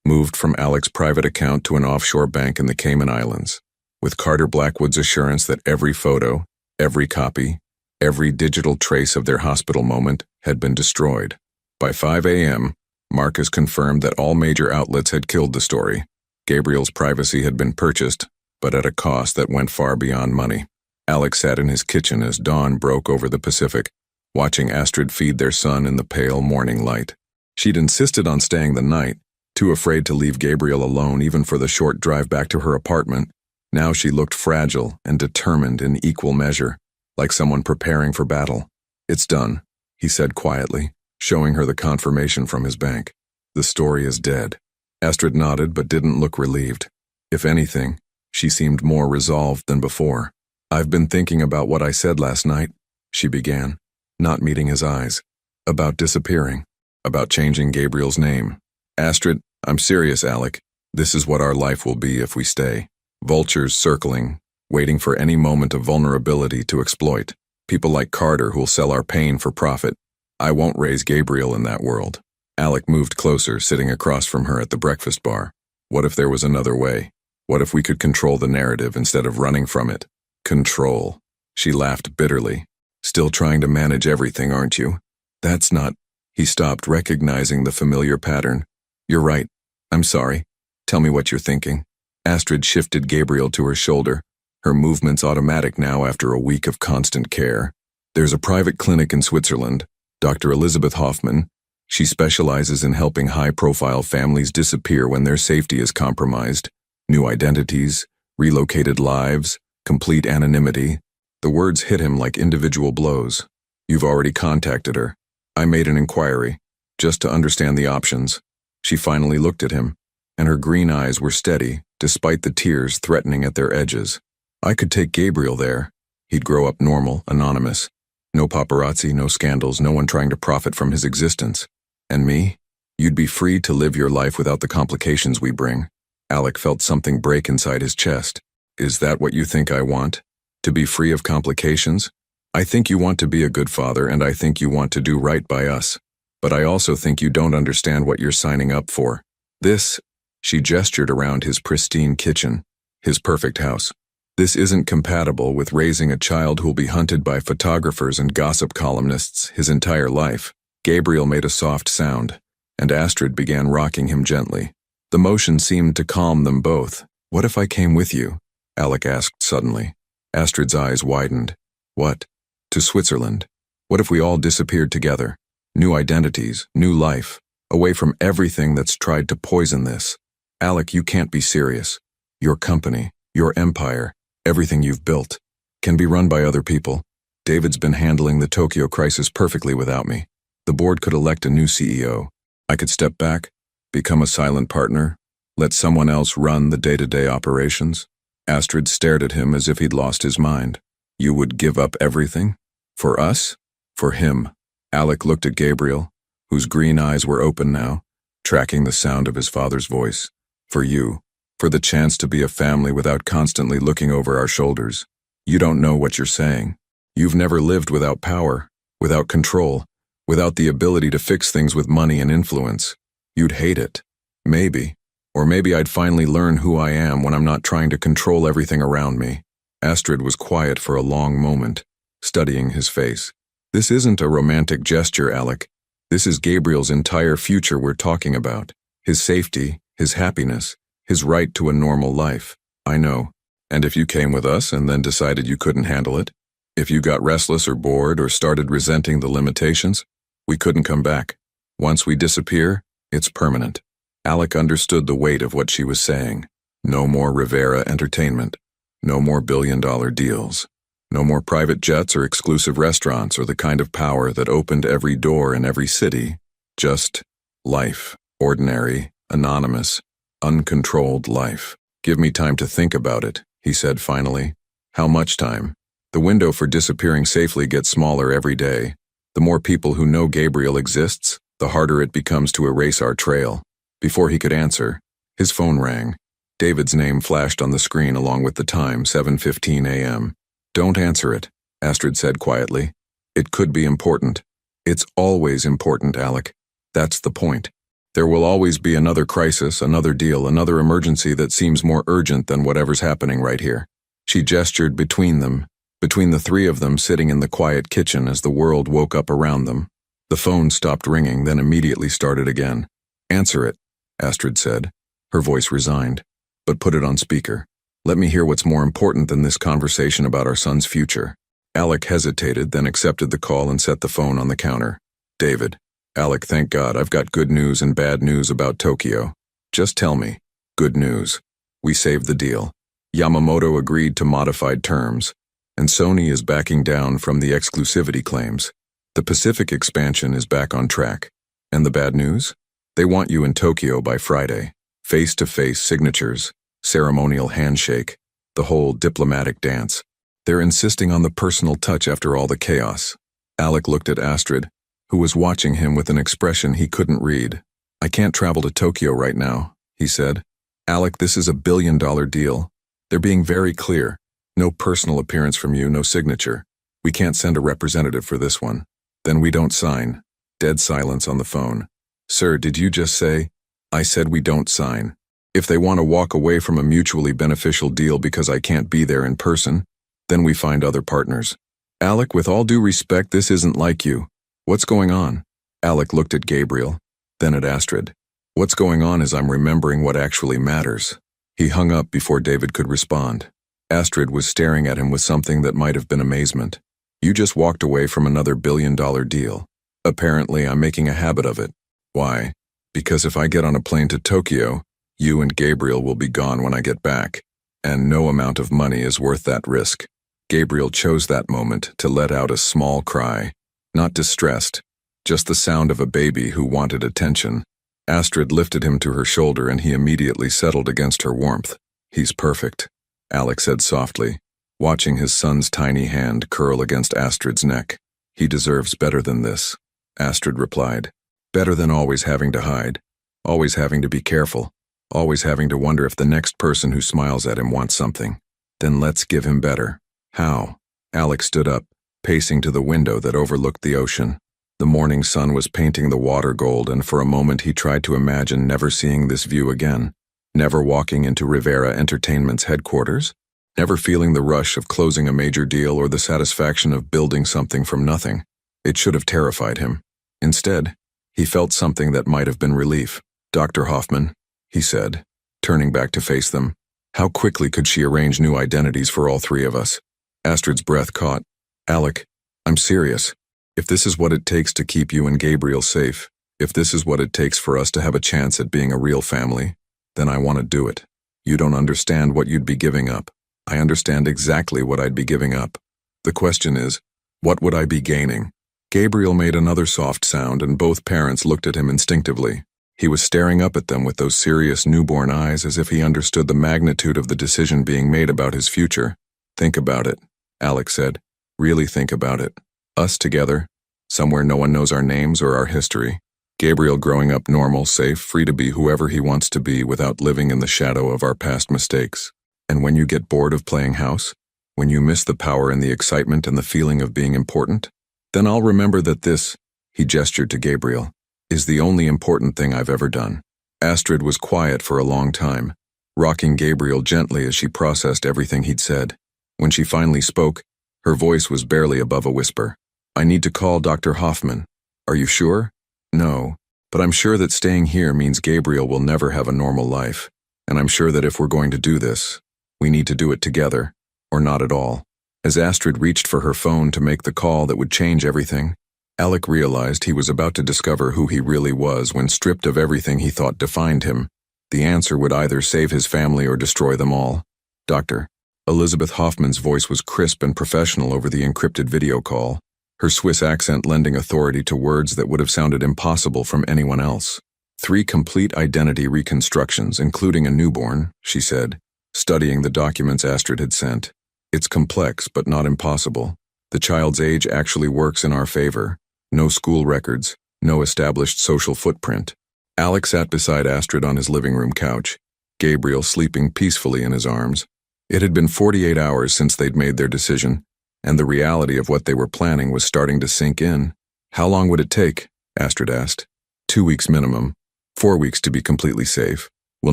moved from Alec's private account to an offshore bank in the Cayman Islands, with Carter Blackwood's assurance that every photo, every copy, every digital trace of their hospital moment had been destroyed. By 5 a.m., Marcus confirmed that all major outlets had killed the story. Gabriel's privacy had been purchased, but at a cost that went far beyond money. Alec sat in his kitchen as dawn broke over the Pacific, watching Astrid feed their son in the pale morning light. She'd insisted on staying the night, too afraid to leave Gabriel alone even for the short drive back to her apartment. Now she looked fragile and determined in equal measure, like someone preparing for battle. "It's done," he said quietly, showing her the confirmation from his bank. "The story is dead." Astrid nodded but didn't look relieved. If anything, she seemed more resolved than before. "I've been thinking about what I said last night," she began, not meeting his eyes. "About disappearing. About changing Gabriel's name. Astrid, I'm serious, Alec. This is what our life will be if we stay. Vultures circling, waiting for any moment of vulnerability to exploit. People like Carter who'll sell our pain for profit. I won't raise Gabriel in that world." Alec moved closer, sitting across from her at the breakfast bar. What if there was another way? What if we could control the narrative instead of running from it? Control. She laughed bitterly. "Still trying to manage everything, aren't you?" "That's not—" He stopped, recognizing the familiar pattern. "You're right. I'm sorry. Tell me what you're thinking." Astrid shifted Gabriel to her shoulder, her movements automatic now after a week of constant care. "There's a private clinic in Switzerland, Dr. Elizabeth Hoffman. She specializes in helping high-profile families disappear when their safety is compromised. New identities, relocated lives, complete anonymity." The words hit him like individual blows. "You've already contacted her." "I made an inquiry, just to understand the options." She finally looked at him, and her green eyes were steady, despite the tears threatening at their edges. "I could take Gabriel there. He'd grow up normal, anonymous. No paparazzi, no scandals, no one trying to profit from his existence. And me? You'd be free to live your life without the complications we bring." Alec felt something break inside his chest. "Is that what you think I want? To be free of complications? I think you want to be a good father, and I think you want to do right by us. But I also think you don't understand what you're signing up for. This," she gestured around his pristine kitchen, his perfect house. "This isn't compatible with raising a child who'll be hunted by photographers and gossip columnists his entire life." Gabriel made a soft sound, and Astrid began rocking him gently. The motion seemed to calm them both. "What if I came with you?" Alec asked suddenly. Astrid's eyes widened. "What?" "To Switzerland. What if we all disappeared together? New identities, new life, away from everything that's tried to poison this." "Alec, you can't be serious. Your company, your empire, everything you've built, can be run by other people. David's been handling the Tokyo crisis perfectly without me. The board could elect a new CEO. I could step back, become a silent partner, let someone else run the day-to-day operations." Astrid stared at him as if he'd lost his mind. "You would give up everything? For us? For him?" Alec looked at Gabriel, whose green eyes were open now, tracking the sound of his father's voice. "For you. For the chance to be a family without constantly looking over our shoulders. You don't know what you're saying. You've never lived without power, without control, without the ability to fix things with money and influence. You'd hate it. Maybe. Or maybe I'd finally learn who I am when I'm not trying to control everything around me." Astrid was quiet for a long moment, studying his face. "This isn't a romantic gesture, Alec. This is Gabriel's entire future we're talking about. His safety, his happiness, his right to a normal life. I know. And if you came with us and then decided you couldn't handle it, if you got restless or bored or started resenting the limitations, we couldn't come back. Once we disappear, it's permanent." Alec understood the weight of what she was saying. No more Rivera entertainment. No more billion-dollar deals. No more private jets or exclusive restaurants or the kind of power that opened every door in every city. Just life. Ordinary, anonymous, uncontrolled life. "Give me time to think about it," he said finally. "How much time?" "The window for disappearing safely gets smaller every day. The more people who know Gabriel exists, the harder it becomes to erase our trail." Before he could answer, his phone rang. David's name flashed on the screen along with the time, 7:15 a.m. "Don't answer it," Astrid said quietly. It could be important. It's always important, Alec. That's the point. There will always be another crisis, another deal, another emergency that seems more urgent than whatever's happening right here. She gestured between them, between the three of them sitting in the quiet kitchen as the world woke up around them. The phone stopped ringing, then immediately started again. Answer it, Astrid said, her voice resigned. But put it on speaker. Let me hear what's more important than this conversation about our son's future. Alec hesitated, then accepted the call and set the phone on the counter. David. Alec, thank God, I've got good news and bad news about Tokyo. Just tell me. Good news. We saved the deal. Yamamoto agreed to modified terms, and Sony is backing down from the exclusivity claims. The Pacific expansion is back on track. And the bad news? They want you in Tokyo by Friday. Face-to-face signatures, ceremonial handshake, the whole diplomatic dance. They're insisting on the personal touch after all the chaos. Alec looked at Astrid, who was watching him with an expression he couldn't read. I can't travel to Tokyo right now, he said. Alec, this is a billion-dollar deal. They're being very clear. No personal appearance from you, no signature. We can't send a representative for this one. Then we don't sign. Dead silence on the phone. Sir, did you just say? I said we don't sign. If they want to walk away from a mutually beneficial deal because I can't be there in person, then we find other partners. Alec, with all due respect, this isn't like you. What's going on? Alec looked at Gabriel, then at Astrid. What's going on is I'm remembering what actually matters. He hung up before David could respond. Astrid was staring at him with something that might have been amazement. You just walked away from another billion-dollar deal. Apparently, I'm making a habit of it. Why? Because if I get on a plane to Tokyo, you and Gabriel will be gone when I get back, and no amount of money is worth that risk. Gabriel chose that moment to let out a small cry. Not distressed, just the sound of a baby who wanted attention. Astrid lifted him to her shoulder and he immediately settled against her warmth. He's perfect, Alec said softly, watching his son's tiny hand curl against Astrid's neck. He deserves better than this, Astrid replied. Better than always having to hide, always having to be careful, always having to wonder if the next person who smiles at him wants something. Then let's give him better. How? Alec stood up, pacing to the window that overlooked the ocean. The morning sun was painting the water gold, and for a moment he tried to imagine never seeing this view again, never walking into Rivera Entertainment's headquarters, never feeling the rush of closing a major deal or the satisfaction of building something from nothing. It should have terrified him. Instead, he felt something that might have been relief. Dr. Hoffman, he said, turning back to face them. How quickly could she arrange new identities for all three of us? Astrid's breath caught. Alec, I'm serious. If this is what it takes to keep you and Gabriel safe, if this is what it takes for us to have a chance at being a real family, then I want to do it. You don't understand what you'd be giving up. I understand exactly what I'd be giving up. The question is, what would I be gaining? Gabriel made another soft sound and both parents looked at him instinctively. He was staring up at them with those serious newborn eyes as if he understood the magnitude of the decision being made about his future. Think about it, Alec said. Really think about it. Us together, somewhere no one knows our names or our history. Gabriel growing up normal, safe, free to be whoever he wants to be without living in the shadow of our past mistakes. And when you get bored of playing house, when you miss the power and the excitement and the feeling of being important, then I'll remember that this, he gestured to Gabriel, is the only important thing I've ever done. Astrid was quiet for a long time, rocking Gabriel gently as she processed everything he'd said. When she finally spoke, her voice was barely above a whisper. I need to call Dr. Hoffman. Are you sure? No, but I'm sure that staying here means Gabriel will never have a normal life. And I'm sure that if we're going to do this, we need to do it together, or not at all. As Astrid reached for her phone to make the call that would change everything, Alec realized he was about to discover who he really was when stripped of everything he thought defined him. The answer would either save his family or destroy them all. Doctor. Elizabeth Hoffman's voice was crisp and professional over the encrypted video call, her Swiss accent lending authority to words that would have sounded impossible from anyone else. 3 complete identity reconstructions, including a newborn, she said, studying the documents Astrid had sent. It's complex, but not impossible. The child's age actually works in our favor. No school records, no established social footprint. Alec sat beside Astrid on his living room couch, Gabriel sleeping peacefully in his arms. It had been 48 hours since they'd made their decision, and the reality of what they were planning was starting to sink in. How long would it take? Astrid asked. 2 weeks minimum. 4 weeks to be completely safe. We'll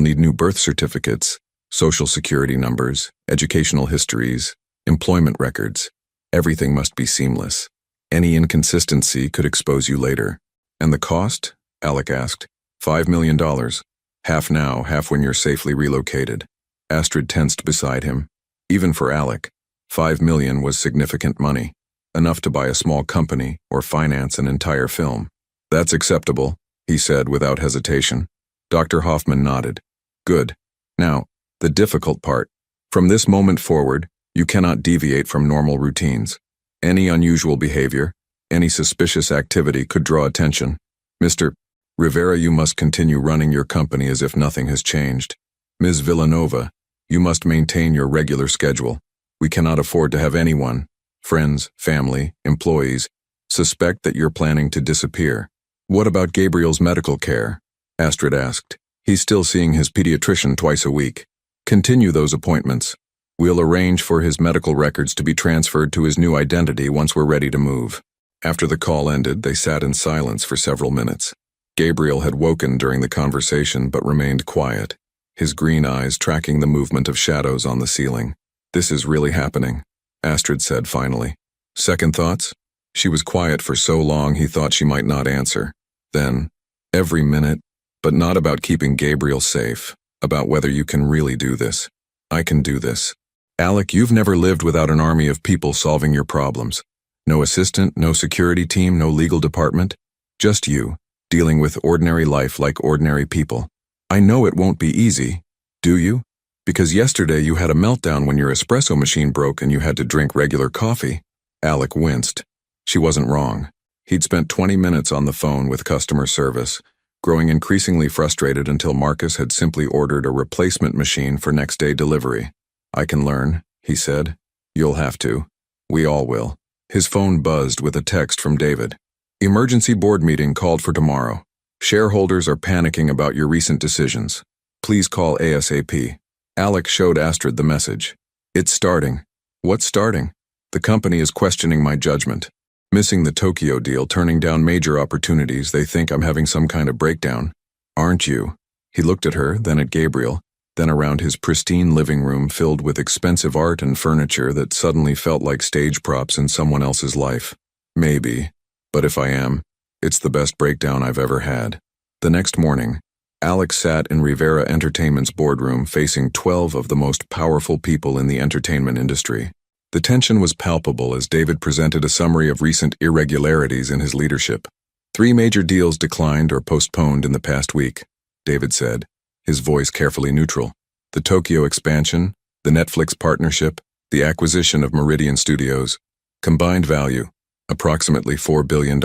need new birth certificates, social security numbers, educational histories, employment records. Everything must be seamless. Any inconsistency could expose you later. And the cost? Alec asked. $5 million. Half now, half when you're safely relocated. Astrid tensed beside him. Even for Alec, $5 million was significant money. Enough to buy a small company or finance an entire film. That's acceptable, he said without hesitation. Dr. Hoffman nodded. Good. Now, the difficult part. From this moment forward, you cannot deviate from normal routines. Any unusual behavior, any suspicious activity could draw attention. Mr. Rivera, you must continue running your company as if nothing has changed. Ms. Villanova, you must maintain your regular schedule. We cannot afford to have anyone, friends, family, employees, suspect that you're planning to disappear. What about Gabriel's medical care? Astrid asked. He's still seeing his pediatrician twice a week. Continue those appointments. We'll arrange for his medical records to be transferred to his new identity once we're ready to move. After the call ended, they sat in silence for several minutes. Gabriel had woken during the conversation but remained quiet, his green eyes tracking the movement of shadows on the ceiling. This is really happening, Astrid said finally. Second thoughts? She was quiet for so long he thought she might not answer. Then, every minute, but not about keeping Gabriel safe, about whether you can really do this. I can do this. Alec, you've never lived without an army of people solving your problems. No assistant, no security team, no legal department. Just you, dealing with ordinary life like ordinary people. I know it won't be easy, do you? Because yesterday you had a meltdown when your espresso machine broke and you had to drink regular coffee. Alec winced. She wasn't wrong. He'd spent 20 minutes on the phone with customer service, growing increasingly frustrated until Marcus had simply ordered a replacement machine for next-day delivery. I can learn, he said. You'll have to. We all will. His phone buzzed with a text from David. Emergency board meeting called for tomorrow. Shareholders are panicking about your recent decisions. Please call ASAP. Alec showed Astrid the message. It's starting. What's starting? The company is questioning my judgment. Missing the Tokyo deal, turning down major opportunities, they think I'm having some kind of breakdown. Aren't you? He looked at her, then at Gabriel, then around his pristine living room filled with expensive art and furniture that suddenly felt like stage props in someone else's life. Maybe. But if I am, it's the best breakdown I've ever had. The next morning, Alex sat in Rivera Entertainment's boardroom facing 12 of the most powerful people in the entertainment industry. The tension was palpable as David presented a summary of recent irregularities in his leadership. 3 major deals declined or postponed in the past week, David said, his voice carefully neutral. The Tokyo expansion, the Netflix partnership, the acquisition of Meridian Studios. Combined value, approximately $4 billion.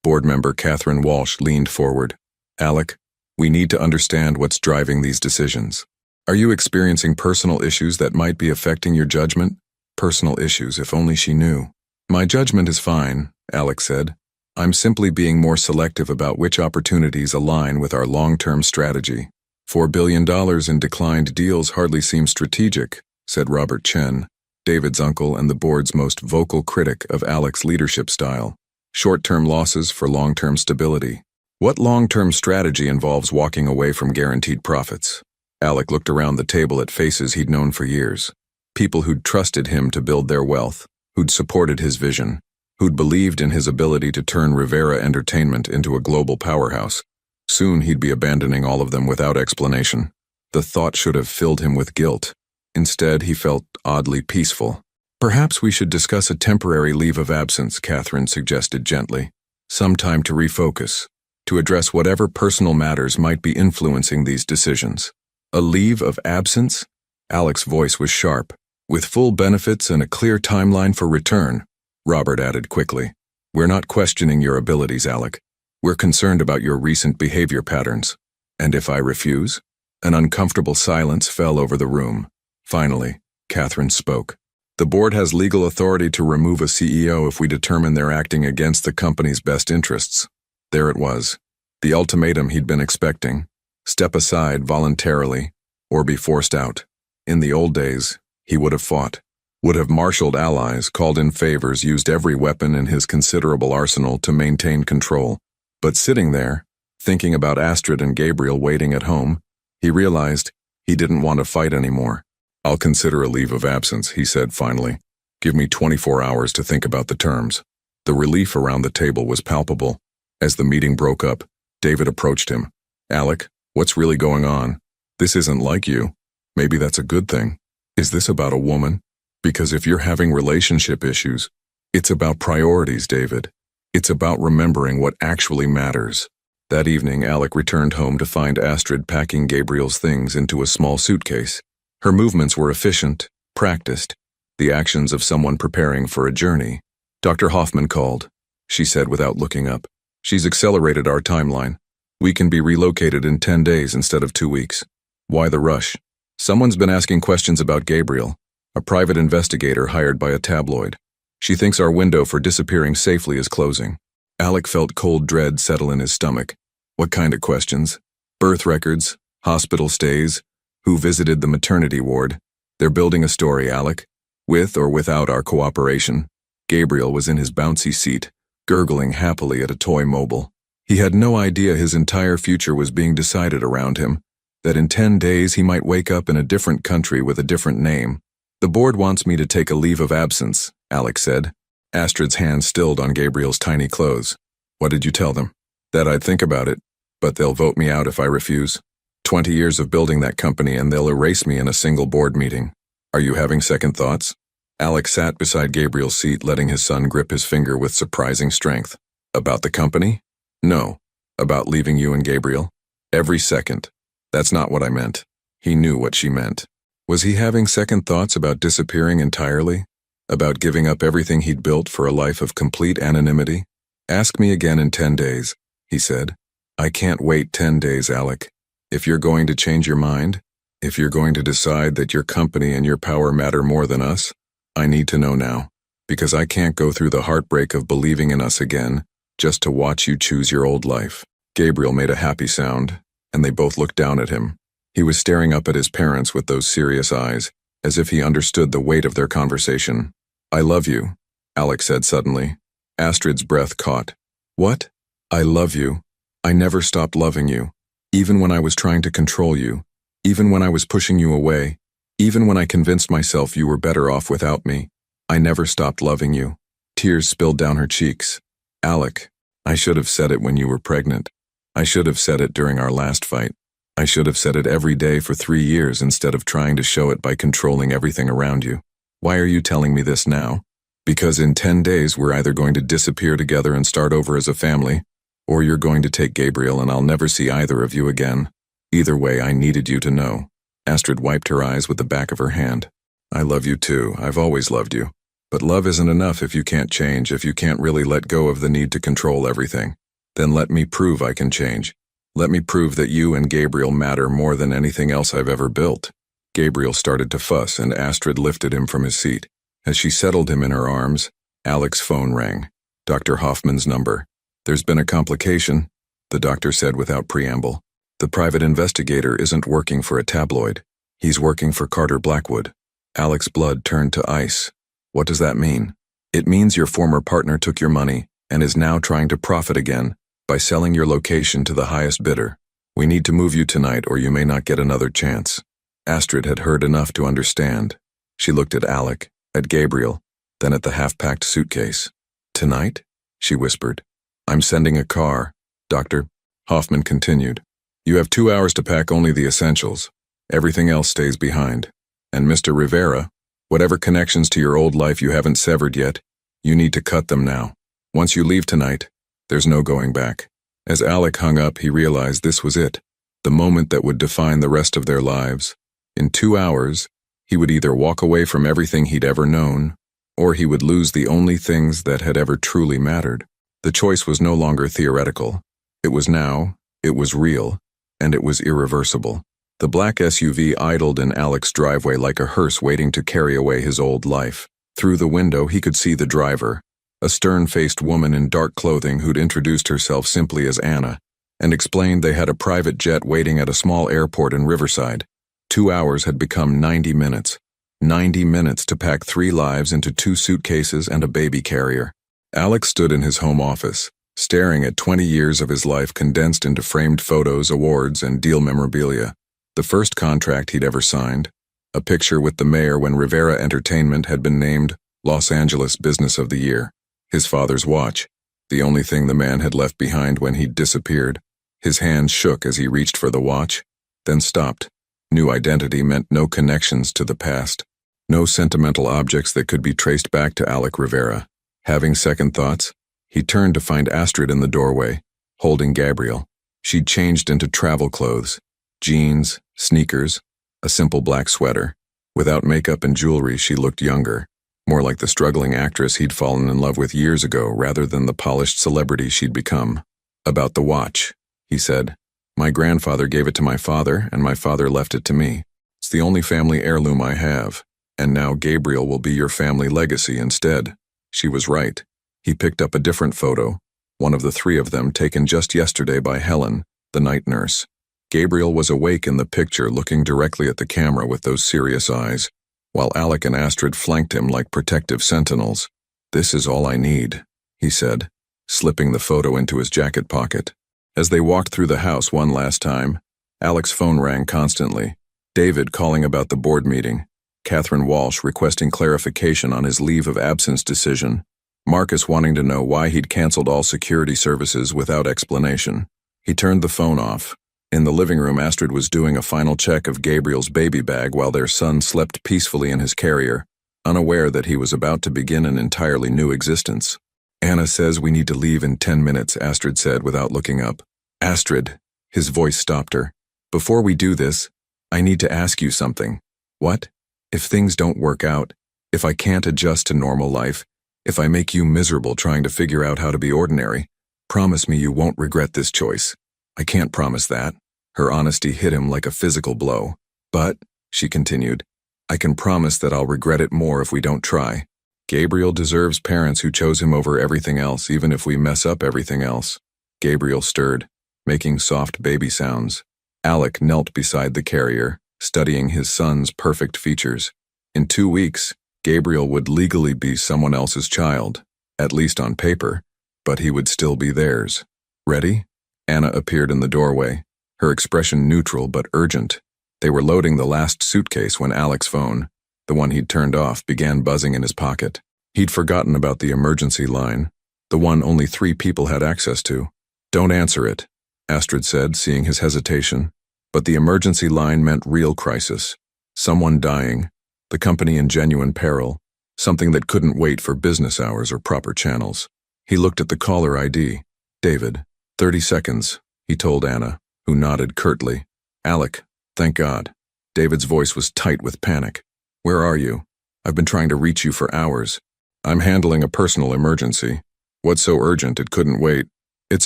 Board member Catherine Walsh leaned forward. Alec, we need to understand what's driving these decisions. Are you experiencing personal issues that might be affecting your judgment? Personal issues, if only she knew. My judgment is fine, Alec said. I'm simply being more selective about which opportunities align with our long-term strategy. $4 billion in declined deals hardly seems strategic, said Robert Chen, David's uncle and the board's most vocal critic of Alec's leadership style. Short-term losses for long-term stability. What long-term strategy involves walking away from guaranteed profits? Alec looked around the table at faces he'd known for years. People who'd trusted him to build their wealth, who'd supported his vision, who'd believed in his ability to turn Rivera Entertainment into a global powerhouse. Soon he'd be abandoning all of them without explanation. The thought should have filled him with guilt. Instead, he felt oddly peaceful. Perhaps we should discuss a temporary leave of absence, Catherine suggested gently. Some time to refocus, to address whatever personal matters might be influencing these decisions. A leave of absence? Alec's voice was sharp. With full benefits and a clear timeline for return, Robert added quickly. We're not questioning your abilities, Alec. We're concerned about your recent behavior patterns. And if I refuse? An uncomfortable silence fell over the room. Finally, Catherine spoke. The board has legal authority to remove a CEO if we determine they're acting against the company's best interests. There it was. The ultimatum he'd been expecting. Step aside voluntarily, or be forced out. In the old days, he would have fought. would have marshaled allies, called in favors, used every weapon in his considerable arsenal to maintain control. But sitting there, thinking about Astrid and Gabriel waiting at home, he realized he didn't want to fight anymore. "I'll consider a leave of absence," he said finally. "Give me 24 hours to think about the terms." The relief around the table was palpable. As the meeting broke up, David approached him. "Alec, what's really going on? This isn't like you. Maybe that's a good thing. Is this about a woman? Because if you're having relationship issues, it's about priorities, David. It's about remembering what actually matters." That evening, Alec returned home to find Astrid packing Gabriel's things into a small suitcase. Her movements were efficient, practiced, the actions of someone preparing for a journey. "Dr. Hoffman called," she said without looking up. "She's accelerated our timeline. We can be relocated in 10 days instead of 2 weeks. Why the rush? Someone's been asking questions about Gabriel, a private investigator hired by a tabloid. She thinks our window for disappearing safely is closing." Alec felt cold dread settle in his stomach. What kind of questions? Birth records, hospital stays, who visited the maternity ward? They're building a story, Alec. With or without our cooperation. Gabriel was in his bouncy seat, gurgling happily at a toy mobile. He had no idea his entire future was being decided around him, that in 10 days he might wake up in a different country with a different name. "The board wants me to take a leave of absence," Alec said. Astrid's hand stilled on Gabriel's tiny clothes. "What did you tell them?" "That I'd think about it, but they'll vote me out if I refuse. 20 years of building that company and they'll erase me in a single board meeting. Are you having second thoughts?" Alec sat beside Gabriel's seat, letting his son grip his finger with surprising strength. "About the company?" "No. About leaving you and Gabriel. Every second. That's not what I meant." He knew what she meant. Was he having second thoughts about disappearing entirely? About giving up everything he'd built for a life of complete anonymity? "Ask me again in 10 days, he said. "I can't wait 10 days, Alec. If you're going to change your mind, if you're going to decide that your company and your power matter more than us, I need to know now, because I can't go through the heartbreak of believing in us again, just to watch you choose your old life." Gabriel made a happy sound, and they both looked down at him. He was staring up at his parents with those serious eyes, as if he understood the weight of their conversation. "I love you," Alec said suddenly. Astrid's breath caught. "What?" "I love you. I never stopped loving you, even when I was trying to control you, even when I was pushing you away, even when I convinced myself you were better off without me. I never stopped loving you." Tears spilled down her cheeks. "Alec, I should have said it when you were pregnant. I should have said it during our last fight. I should have said it every day for 3 years instead of trying to show it by controlling everything around you. Why are you telling me this now? Because in 10 days we're either going to disappear together and start over as a family, or you're going to take Gabriel and I'll never see either of you again. Either way, I needed you to know." Astrid wiped her eyes with the back of her hand. "I love you too. I've always loved you. But love isn't enough if you can't change, if you can't really let go of the need to control everything. Then let me prove I can change. Let me prove that you and Gabriel matter more than anything else I've ever built." Gabriel started to fuss, and Astrid lifted him from his seat. As she settled him in her arms, Alec's phone rang. Dr. Hoffman's number. "There's been a complication," the doctor said without preamble. "The private investigator isn't working for a tabloid. He's working for Carter Blackwood." Alec's blood turned to ice. "What does that mean?" "It means your former partner took your money and is now trying to profit again by selling your location to the highest bidder. We need to move you tonight or you may not get another chance." Astrid had heard enough to understand. She looked at Alec, at Gabriel, then at the half-packed suitcase. "Tonight?" she whispered. "I'm sending a car, Dr. Hoffman continued. "You have 2 hours to pack only the essentials. Everything else stays behind. And Mr. Rivera, whatever connections to your old life you haven't severed yet, you need to cut them now. Once you leave tonight, there's no going back." As Alec hung up, he realized this was it, the moment that would define the rest of their lives. In 2 hours, he would either walk away from everything he'd ever known, or he would lose the only things that had ever truly mattered. The choice was no longer theoretical. It was now, it was real, and it was irreversible. The black SUV idled in Alec's driveway like a hearse waiting to carry away his old life. Through the window, he could see the driver, a stern-faced woman in dark clothing who'd introduced herself simply as Anna, and explained they had a private jet waiting at a small airport in Riverside. 2 hours had become 90 minutes. 90 minutes to pack 3 lives into 2 suitcases and a baby carrier. Alex stood in his home office, staring at 20 years of his life condensed into framed photos, awards, and deal memorabilia. The first contract he'd ever signed, a picture with the mayor when Rivera Entertainment had been named Los Angeles Business of the Year. His father's watch, the only thing the man had left behind when he'd disappeared. His hands shook as he reached for the watch, then stopped. New identity meant no connections to the past, no sentimental objects that could be traced back to Alec Rivera. Having second thoughts, he turned to find Astrid in the doorway, holding Gabriel. She'd changed into travel clothes, jeans, sneakers, a simple black sweater. Without makeup and jewelry, she looked younger, more like the struggling actress he'd fallen in love with years ago rather than the polished celebrity she'd become. "About the watch," he said. "My grandfather gave it to my father, and my father left it to me. It's the only family heirloom I have, and now Gabriel will be your family legacy instead." She was right. He picked up a different photo, one of the 3 of them taken just yesterday by Helen, the night nurse. Gabriel was awake in the picture, looking directly at the camera with those serious eyes, while Alec and Astrid flanked him like protective sentinels. "This is all I need," he said, slipping the photo into his jacket pocket. As they walked through the house one last time, Alec's phone rang constantly. David calling about the board meeting, Catherine Walsh requesting clarification on his leave of absence decision, Marcus wanting to know why he'd canceled all security services without explanation. He turned the phone off. In the living room, Astrid was doing a final check of Gabriel's baby bag while their son slept peacefully in his carrier, unaware that he was about to begin an entirely new existence. "Anna says we need to leave in 10 minutes, Astrid said without looking up. "Astrid," his voice stopped her. "Before we do this, I need to ask you something." "What?" "If things don't work out, if I can't adjust to normal life, if I make you miserable trying to figure out how to be ordinary, promise me you won't regret this choice." "I can't promise that." Her honesty hit him like a physical blow. "But," she continued, "I can promise that I'll regret it more if we don't try. Gabriel deserves parents who chose him over everything else, even if we mess up everything else." Gabriel stirred, making soft baby sounds. Alec knelt beside the carrier, studying his son's perfect features. In 2 weeks, Gabriel would legally be someone else's child, at least on paper, but he would still be theirs. "Ready?" Anna appeared in the doorway, her expression neutral but urgent. They were loading the last suitcase when Alec's phone, the one he'd turned off, began buzzing in his pocket. He'd forgotten about the emergency line, the one only 3 people had access to. "Don't answer it," Astrid said, seeing his hesitation. But the emergency line meant real crisis. Someone dying, the company in genuine peril, something that couldn't wait for business hours or proper channels. He looked at the caller ID. "David, 30 seconds, he told Anna, who nodded curtly. "Alec, thank God." David's voice was tight with panic. "Where are you? I've been trying to reach you for hours." "I'm handling a personal emergency. What's so urgent it couldn't wait?" "It's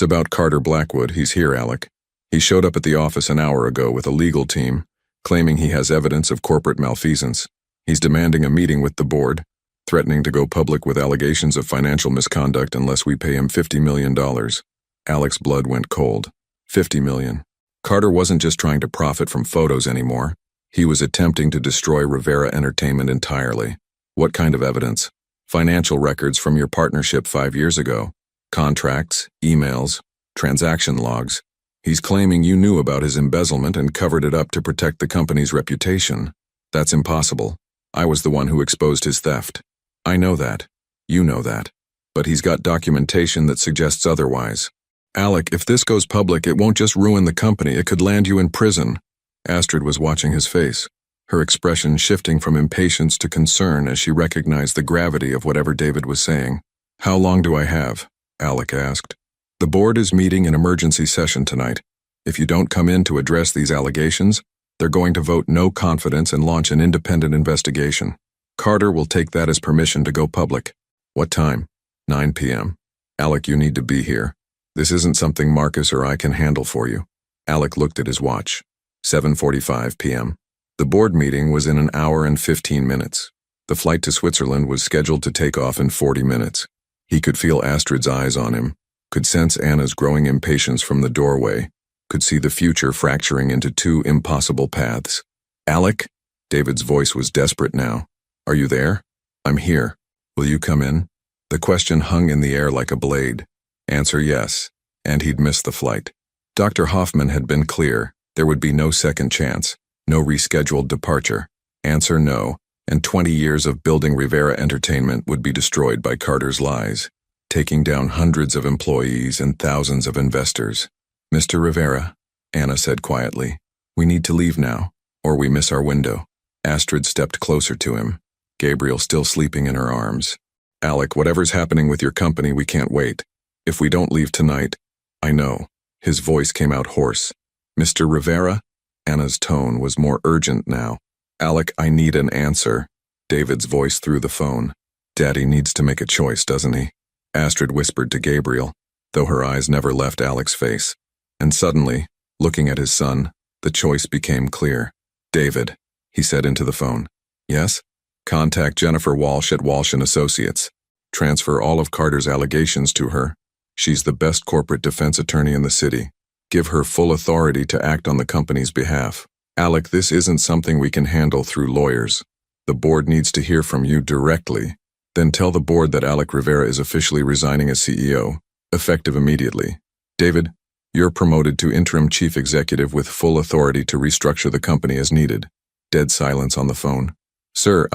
about Carter Blackwood. He's here, Alec. He showed up at the office an hour ago with a legal team, claiming he has evidence of corporate malfeasance. He's demanding a meeting with the board, threatening to go public with allegations of financial misconduct unless we pay him $50 million. Alec's blood went cold. $50 million. Carter wasn't just trying to profit from photos anymore. He was attempting to destroy Rivera Entertainment entirely. "What kind of evidence?" "Financial records from your partnership 5 years ago. Contracts, emails, transaction logs. He's claiming you knew about his embezzlement and covered it up to protect the company's reputation. That's impossible. I was the one who exposed his theft. I know that. You know that. But he's got documentation that suggests otherwise. Alec, if this goes public, it won't just ruin the company, it could land you in prison." Astrid was watching his face, her expression shifting from impatience to concern as she recognized the gravity of whatever David was saying. "How long do I have?" Alec asked. "The board is meeting in emergency session tonight. If you don't come in to address these allegations, they're going to vote no confidence and launch an independent investigation. Carter will take that as permission to go public." "What time?" 9 p.m. "Alec, you need to be here. This isn't something Marcus or I can handle for you." Alec looked at his watch. 7:45 p.m. The board meeting was in an hour and 15 minutes. The flight to Switzerland was scheduled to take off in 40 minutes. He could feel Astrid's eyes on him, could sense Anna's growing impatience from the doorway, could see the future fracturing into 2 impossible paths. "Alec?" David's voice was desperate now. Are you there? I'm here. Will you come in? The question hung in the air like a blade. Answer yes, and he'd missed the flight. Dr. Hoffman had been clear. There would be no second chance, no rescheduled departure. Answer no, and 20 years of building Rivera Entertainment would be destroyed by Carter's lies, taking down hundreds of employees and thousands of investors. Mr. Rivera, Anna said quietly, we need to leave now, or we miss our window. Astrid stepped closer to him, Gabriel still sleeping in her arms. Alec, whatever's happening with your company, we can't wait. If we don't leave tonight, I know. His voice came out hoarse. Mr. Rivera? Anna's tone was more urgent now. Alec, I need an answer. David's voice through the phone. Daddy needs to make a choice, doesn't he? Astrid whispered to Gabriel, though her eyes never left Alec's face. And suddenly, looking at his son, the choice became clear. David, he said into the phone. Yes? Contact Jennifer Walsh at Walsh & Associates. Transfer all of Carter's allegations to her. She's the best corporate defense attorney in the city. Give her full authority to act on the company's behalf. Alec, this isn't something we can handle through lawyers. The board needs to hear from you directly. Then tell the board that Alec Rivera is officially resigning as CEO, effective immediately. David, you're promoted to interim chief executive with full authority to restructure the company as needed. Dead silence on the phone. Sir,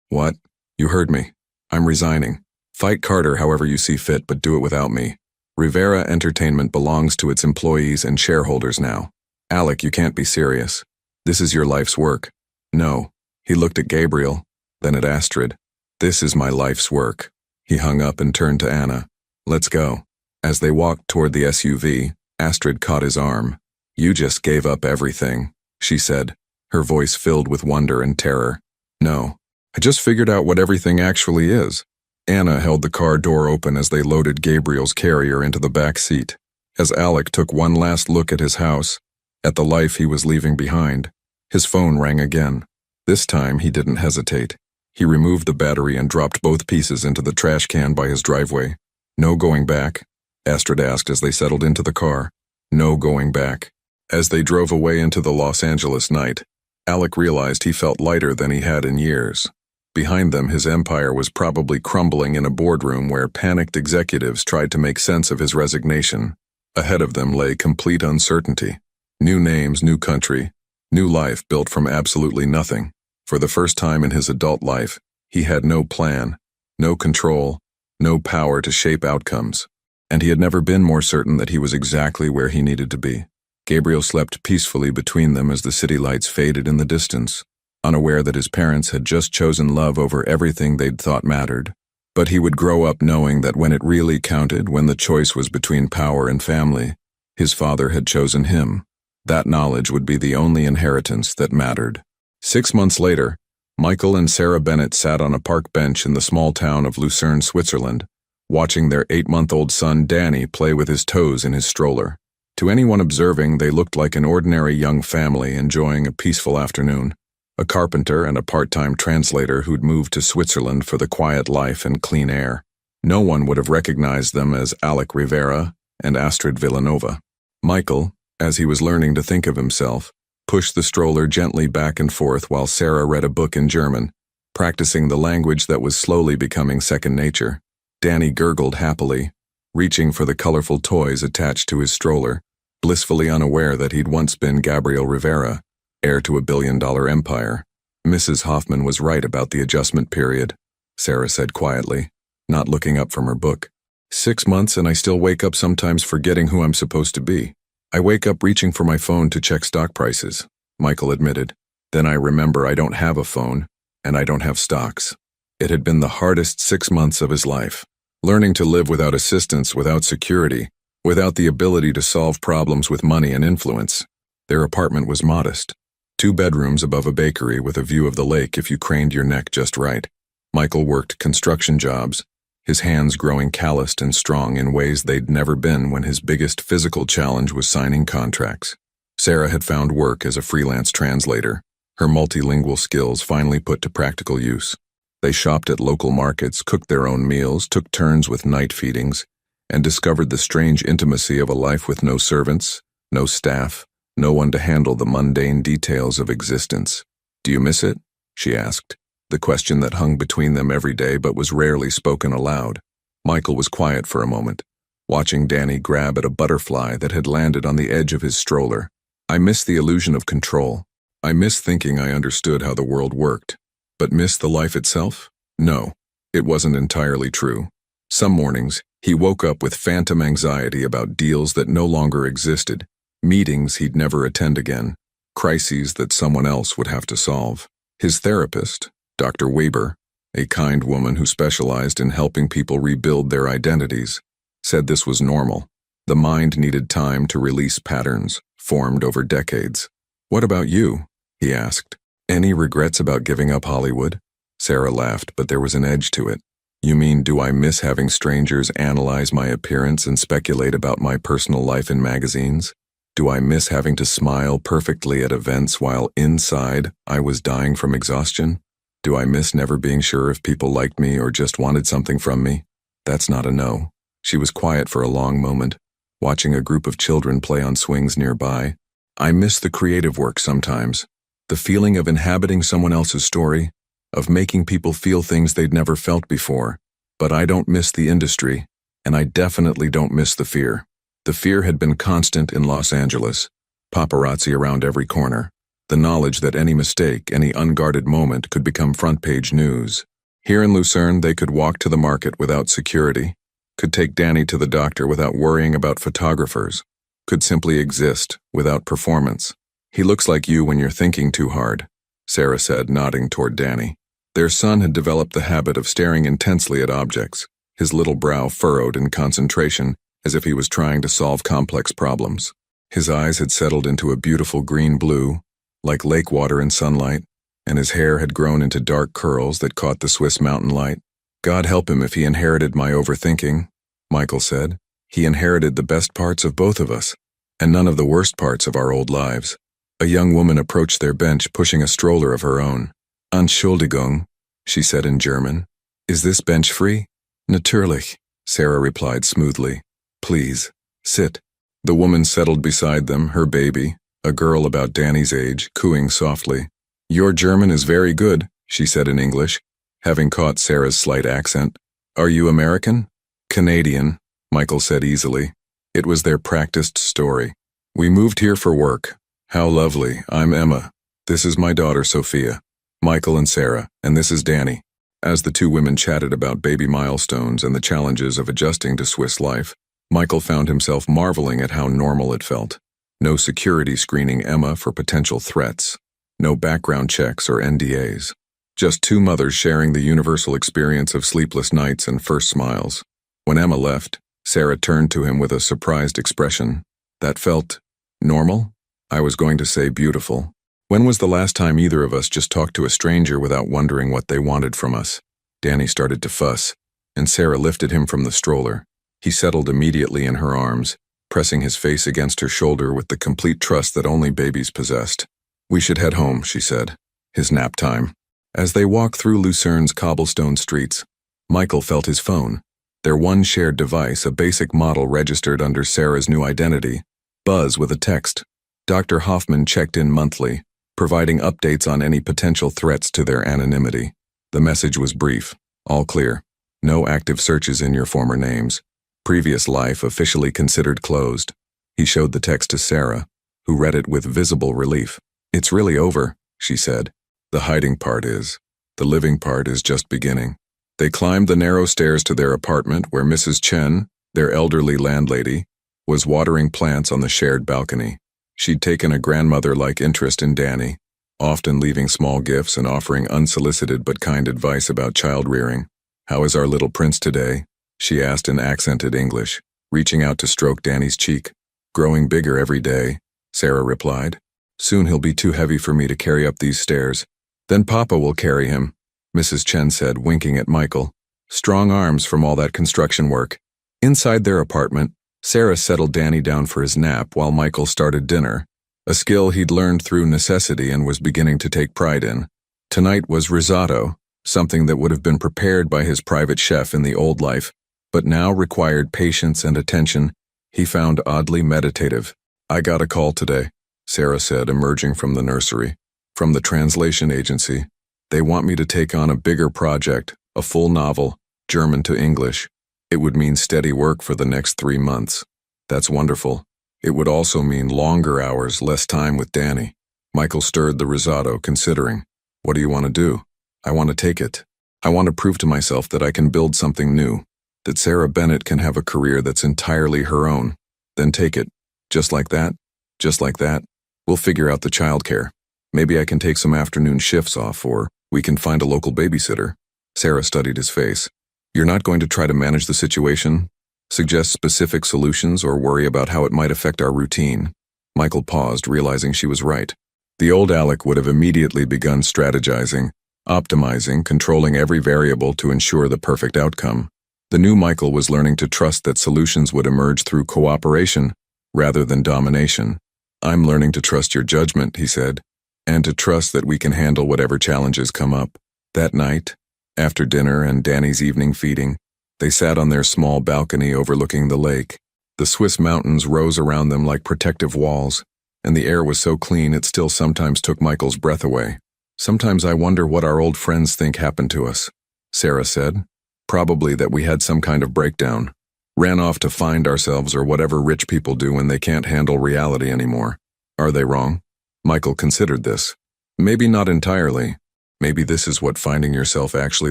What? You heard me. I'm resigning. Fight Carter however you see fit, but do it without me. Rivera Entertainment belongs to its employees and shareholders now. Alec, you can't be serious. This is your life's work. No. He looked at Gabriel, then at Astrid. This is my life's work. He hung up and turned to Anna. Let's go. As they walked toward the SUV, Astrid caught his arm. You just gave up everything, she said, her voice filled with wonder and terror. No. I just figured out what everything actually is. Anna held the car door open as they loaded Gabriel's carrier into the back seat. As Alec took one last look at his house, at the life he was leaving behind, his phone rang again. This time he didn't hesitate. He removed the battery and dropped both pieces into the trash can by his driveway. No going back? Astrid asked as they settled into the car. No going back. As they drove away into the Los Angeles night, Alec realized he felt lighter than he had in years. Behind them, his empire was probably crumbling in a boardroom where panicked executives tried to make sense of his resignation. Ahead of them lay complete uncertainty. New names, new country, new life built from absolutely nothing. For the first time in his adult life, he had no plan, no control, no power to shape outcomes. And he had never been more certain that he was exactly where he needed to be. Gabriel slept peacefully between them as the city lights faded in the distance, unaware that his parents had just chosen love over everything they'd thought mattered. But he would grow up knowing that when it really counted, when the choice was between power and family, his father had chosen him. That knowledge would be the only inheritance that mattered. 6 months later, Michael and Sarah Bennett sat on a park bench in the small town of Lucerne, Switzerland, watching their 8-month-old son Danny play with his toes in his stroller. To anyone observing, they looked like an ordinary young family enjoying a peaceful afternoon. A carpenter and a part-time translator who'd moved to Switzerland for the quiet life and clean air. No one would have recognized them as Alec Rivera and Astrid Villanova. Michael, as he was learning to think of himself, pushed the stroller gently back and forth while Sarah read a book in German, practicing the language that was slowly becoming second nature. Danny gurgled happily, reaching for the colorful toys attached to his stroller, blissfully unaware that he'd once been Gabriel Rivera, heir to a billion-dollar empire. Mrs. Hoffman was right about the adjustment period, Sarah said quietly, not looking up from her book. 6 months and I still wake up sometimes forgetting who I'm supposed to be. I wake up reaching for my phone to check stock prices, Michael admitted. Then I remember I don't have a phone, and I don't have stocks. It had been the hardest 6 months of his life. Learning to live without assistance, without security, without the ability to solve problems with money and influence. Their apartment was modest. 2 bedrooms above a bakery with a view of the lake if you craned your neck just right. Michael worked construction jobs, his hands growing calloused and strong in ways they'd never been when his biggest physical challenge was signing contracts. Sarah had found work as a freelance translator, her multilingual skills finally put to practical use. They shopped at local markets, cooked their own meals, took turns with night feedings, and discovered the strange intimacy of a life with no servants, no staff, no one to handle the mundane details of existence. "Do you miss it?" she asked, the question that hung between them every day but was rarely spoken aloud. Michael was quiet for a moment, watching Danny grab at a butterfly that had landed on the edge of his stroller. "I miss the illusion of control. I miss thinking I understood how the world worked. But miss the life itself? No, it wasn't entirely true." Some mornings, he woke up with phantom anxiety about deals that no longer existed, meetings he'd never attend again, crises that someone else would have to solve. His therapist, Dr. Weber, a kind woman who specialized in helping people rebuild their identities, said this was normal. The mind needed time to release patterns formed over decades. "What about you?" he asked. "Any regrets about giving up Hollywood?" Sarah laughed, but there was an edge to it. "You mean, do I miss having strangers analyze my appearance and speculate about my personal life in magazines? Do I miss having to smile perfectly at events while inside I was dying from exhaustion? Do I miss never being sure if people liked me or just wanted something from me?" "That's not a no." She was quiet for a long moment, watching a group of children play on swings nearby. "I miss the creative work sometimes. The feeling of inhabiting someone else's story, of making people feel things they'd never felt before. But I don't miss the industry, and I definitely don't miss the fear." The fear had been constant in Los Angeles, paparazzi around every corner, the knowledge that any mistake, any unguarded moment could become front-page news. Here in Lucerne, they could walk to the market without security, could take Danny to the doctor without worrying about photographers, could simply exist without performance. "He looks like you when you're thinking too hard," Sarah said, nodding toward Danny. Their son had developed the habit of staring intensely at objects, his little brow furrowed in concentration as if he was trying to solve complex problems. His eyes had settled into a beautiful green-blue, like lake water in sunlight, and his hair had grown into dark curls that caught the Swiss mountain light. "God help him if he inherited my overthinking," Michael said. "He inherited the best parts of both of us, and none of the worst parts of our old lives." A young woman approached their bench pushing a stroller of her own. "Entschuldigung," she said in German. "Is this bench free?" "Natürlich," Sarah replied smoothly. "Please, sit." The woman settled beside them, her baby, a girl about Danny's age, cooing softly. "Your German is very good," she said in English, having caught Sarah's slight accent. "Are you American?" "Canadian," Michael said easily. It was their practiced story. "We moved here for work." "How lovely. I'm Emma. This is my daughter Sophia." Michael and Sarah, and this is Danny. As the two women chatted about baby milestones and the challenges of adjusting to Swiss life, Michael found himself marveling at how normal it felt. No security screening Emma for potential threats. No background checks or NDAs. Just two mothers sharing the universal experience of sleepless nights and first smiles. When Emma left, Sarah turned to him with a surprised expression. "That felt normal?" "I was going to say beautiful. When was the last time either of us just talked to a stranger without wondering what they wanted from us?" Danny started to fuss, and Sarah lifted him from the stroller. He settled immediately in her arms, pressing his face against her shoulder with the complete trust that only babies possessed. "We should head home," she said. "His nap time." As they walked through Lucerne's cobblestone streets, Michael felt his phone. Their one shared device, a basic model registered under Sarah's new identity, buzz with a text. Dr. Hoffman checked in monthly, providing updates on any potential threats to their anonymity. The message was brief. "All clear. No active searches in your former names. Previous life officially considered closed." He showed the text to Sarah, who read it with visible relief. "It's really over," she said. "The hiding part is. The living part is just beginning." They climbed the narrow stairs to their apartment where Mrs. Chen, their elderly landlady, was watering plants on the shared balcony. She'd taken a grandmother-like interest in Danny, often leaving small gifts and offering unsolicited but kind advice about child-rearing. "How is our little prince today?" she asked in accented English, reaching out to stroke Danny's cheek. "Growing bigger every day," Sarah replied. "Soon he'll be too heavy for me to carry up these stairs. Then Papa will carry him," Mrs. Chen said, winking at Michael. "Strong arms from all that construction work." Inside their apartment, Sarah settled Danny down for his nap while Michael started dinner, a skill he'd learned through necessity and was beginning to take pride in. Tonight was risotto, something that would have been prepared by his private chef in the old life, but now required patience and attention he found oddly meditative. "I got a call today," Sarah said, emerging from the nursery. From the translation agency. They want me to take on a bigger project, a full novel, German to English. It would mean steady work for the next 3 months. That's wonderful. It would also mean longer hours, less time with Danny. Michael stirred the risotto, considering. What do you want to do? I want to take it. I want to prove to myself that I can build something new, that Sarah Bennett can have a career that's entirely her own. Then take it. Just like that. Just like that. We'll figure out the childcare. Maybe I can take some afternoon shifts off, or we can find a local babysitter. Sarah studied his face. You're not going to try to manage the situation, suggest specific solutions, or worry about how it might affect our routine. Michael paused, realizing she was right. The old Alec would have immediately begun strategizing, optimizing, controlling every variable to ensure the perfect outcome. The new Michael was learning to trust that solutions would emerge through cooperation rather than domination. I'm learning to trust your judgment, he said, and to trust that we can handle whatever challenges come up. That night, after dinner and Danny's evening feeding, they sat on their small balcony overlooking the lake. The Swiss mountains rose around them like protective walls, and the air was so clean it still sometimes took Michael's breath away. Sometimes I wonder what our old friends think happened to us, Sarah said. Probably that we had some kind of breakdown. Ran off to find ourselves, or whatever rich people do when they can't handle reality anymore. Are they wrong? Michael considered this. Maybe not entirely. Maybe this is what finding yourself actually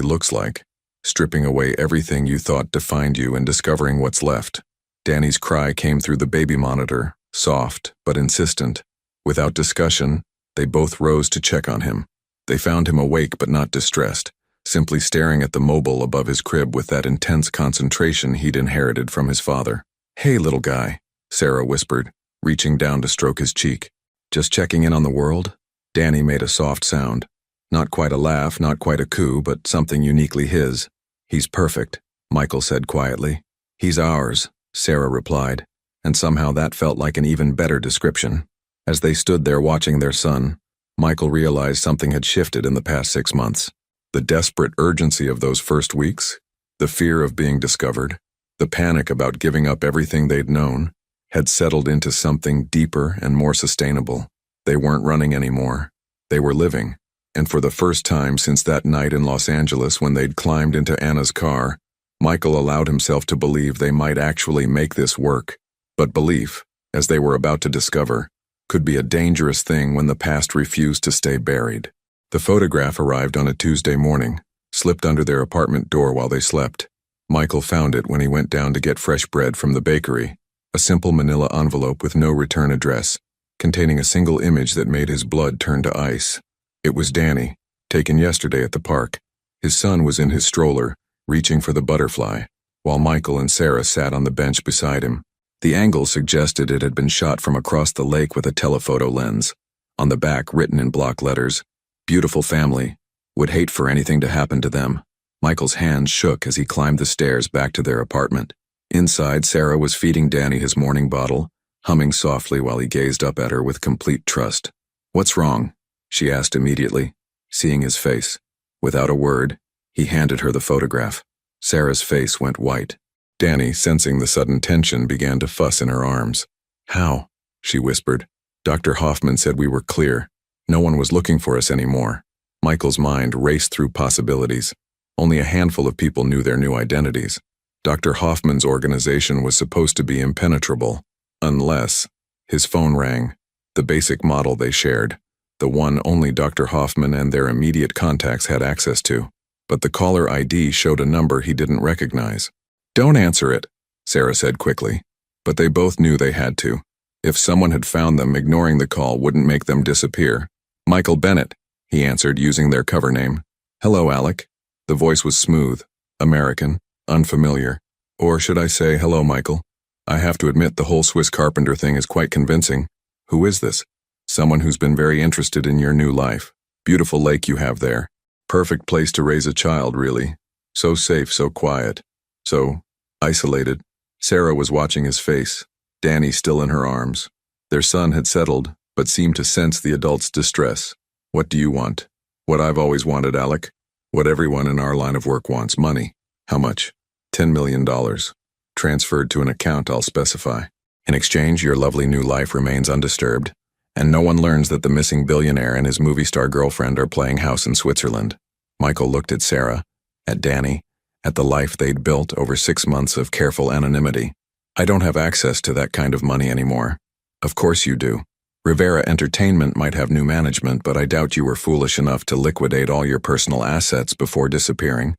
looks like. Stripping away everything you thought defined you and discovering what's left. Danny's cry came through the baby monitor, soft but insistent. Without discussion, they both rose to check on him. They found him awake but not distressed, simply staring at the mobile above his crib with that intense concentration he'd inherited from his father. Hey, little guy, Sarah whispered, reaching down to stroke his cheek. Just checking in on the world? Danny made a soft sound. Not quite a laugh, not quite a coo, but something uniquely his. He's perfect, Michael said quietly. He's ours, Sarah replied, and somehow that felt like an even better description. As they stood there watching their son, Michael realized something had shifted in the past 6 months. The desperate urgency of those first weeks, the fear of being discovered, the panic about giving up everything they'd known, had settled into something deeper and more sustainable. They weren't running anymore. They were living. And for the first time since that night in Los Angeles when they'd climbed into Anna's car, Michael allowed himself to believe they might actually make this work. But belief, as they were about to discover, could be a dangerous thing when the past refused to stay buried. The photograph arrived on a Tuesday morning, slipped under their apartment door while they slept. Michael found it when he went down to get fresh bread from the bakery, a simple manila envelope with no return address, containing a single image that made his blood turn to ice. It was Danny, taken yesterday at the park. His son was in his stroller, reaching for the butterfly, while Michael and Sarah sat on the bench beside him. The angle suggested it had been shot from across the lake with a telephoto lens. On the back, written in block letters, "Beautiful family. Would hate for anything to happen to them." Michael's hands shook as he climbed the stairs back to their apartment. Inside, Sarah was feeding Danny his morning bottle, humming softly while he gazed up at her with complete trust. "What's wrong?" she asked immediately, seeing his face. Without a word, he handed her the photograph. Sarah's face went white. Danny, sensing the sudden tension, began to fuss in her arms. "How?" she whispered. "Dr. Hoffman said we were clear. No one was looking for us anymore." Michael's mind raced through possibilities. Only a handful of people knew their new identities. Dr. Hoffman's organization was supposed to be impenetrable, unless... His phone rang, the basic model they shared, the one only Dr. Hoffman and their immediate contacts had access to. But the caller ID showed a number he didn't recognize. "Don't answer it," Sarah said quickly. But they both knew they had to. If someone had found them, ignoring the call wouldn't make them disappear. "Michael Bennett," he answered using their cover name. "Hello, Alec." The voice was smooth, American, unfamiliar. Or should I say, "Hello, Michael. I have to admit the whole Swiss carpenter thing is quite convincing. Who is this?" "Someone who's been very interested in your new life. Beautiful lake you have there. Perfect place to raise a child, really. So safe, so quiet. So isolated." Sarah was watching his face, Danny still in her arms. Their son had settled, but seemed to sense the adult's distress. "What do you want?" "What I've always wanted, Alec. What everyone in our line of work wants, money." "How much?" $10 million. Transferred to an account I'll specify. In exchange, your lovely new life remains undisturbed, And no one learns that the missing billionaire and his movie star girlfriend are playing house in Switzerland. Michael looked at Sarah, at Danny, at the life they'd built over 6 months of careful anonymity. I don't have access to that kind of money anymore. Of course you do. Rivera Entertainment might have new management, but I doubt you were foolish enough to liquidate all your personal assets before disappearing.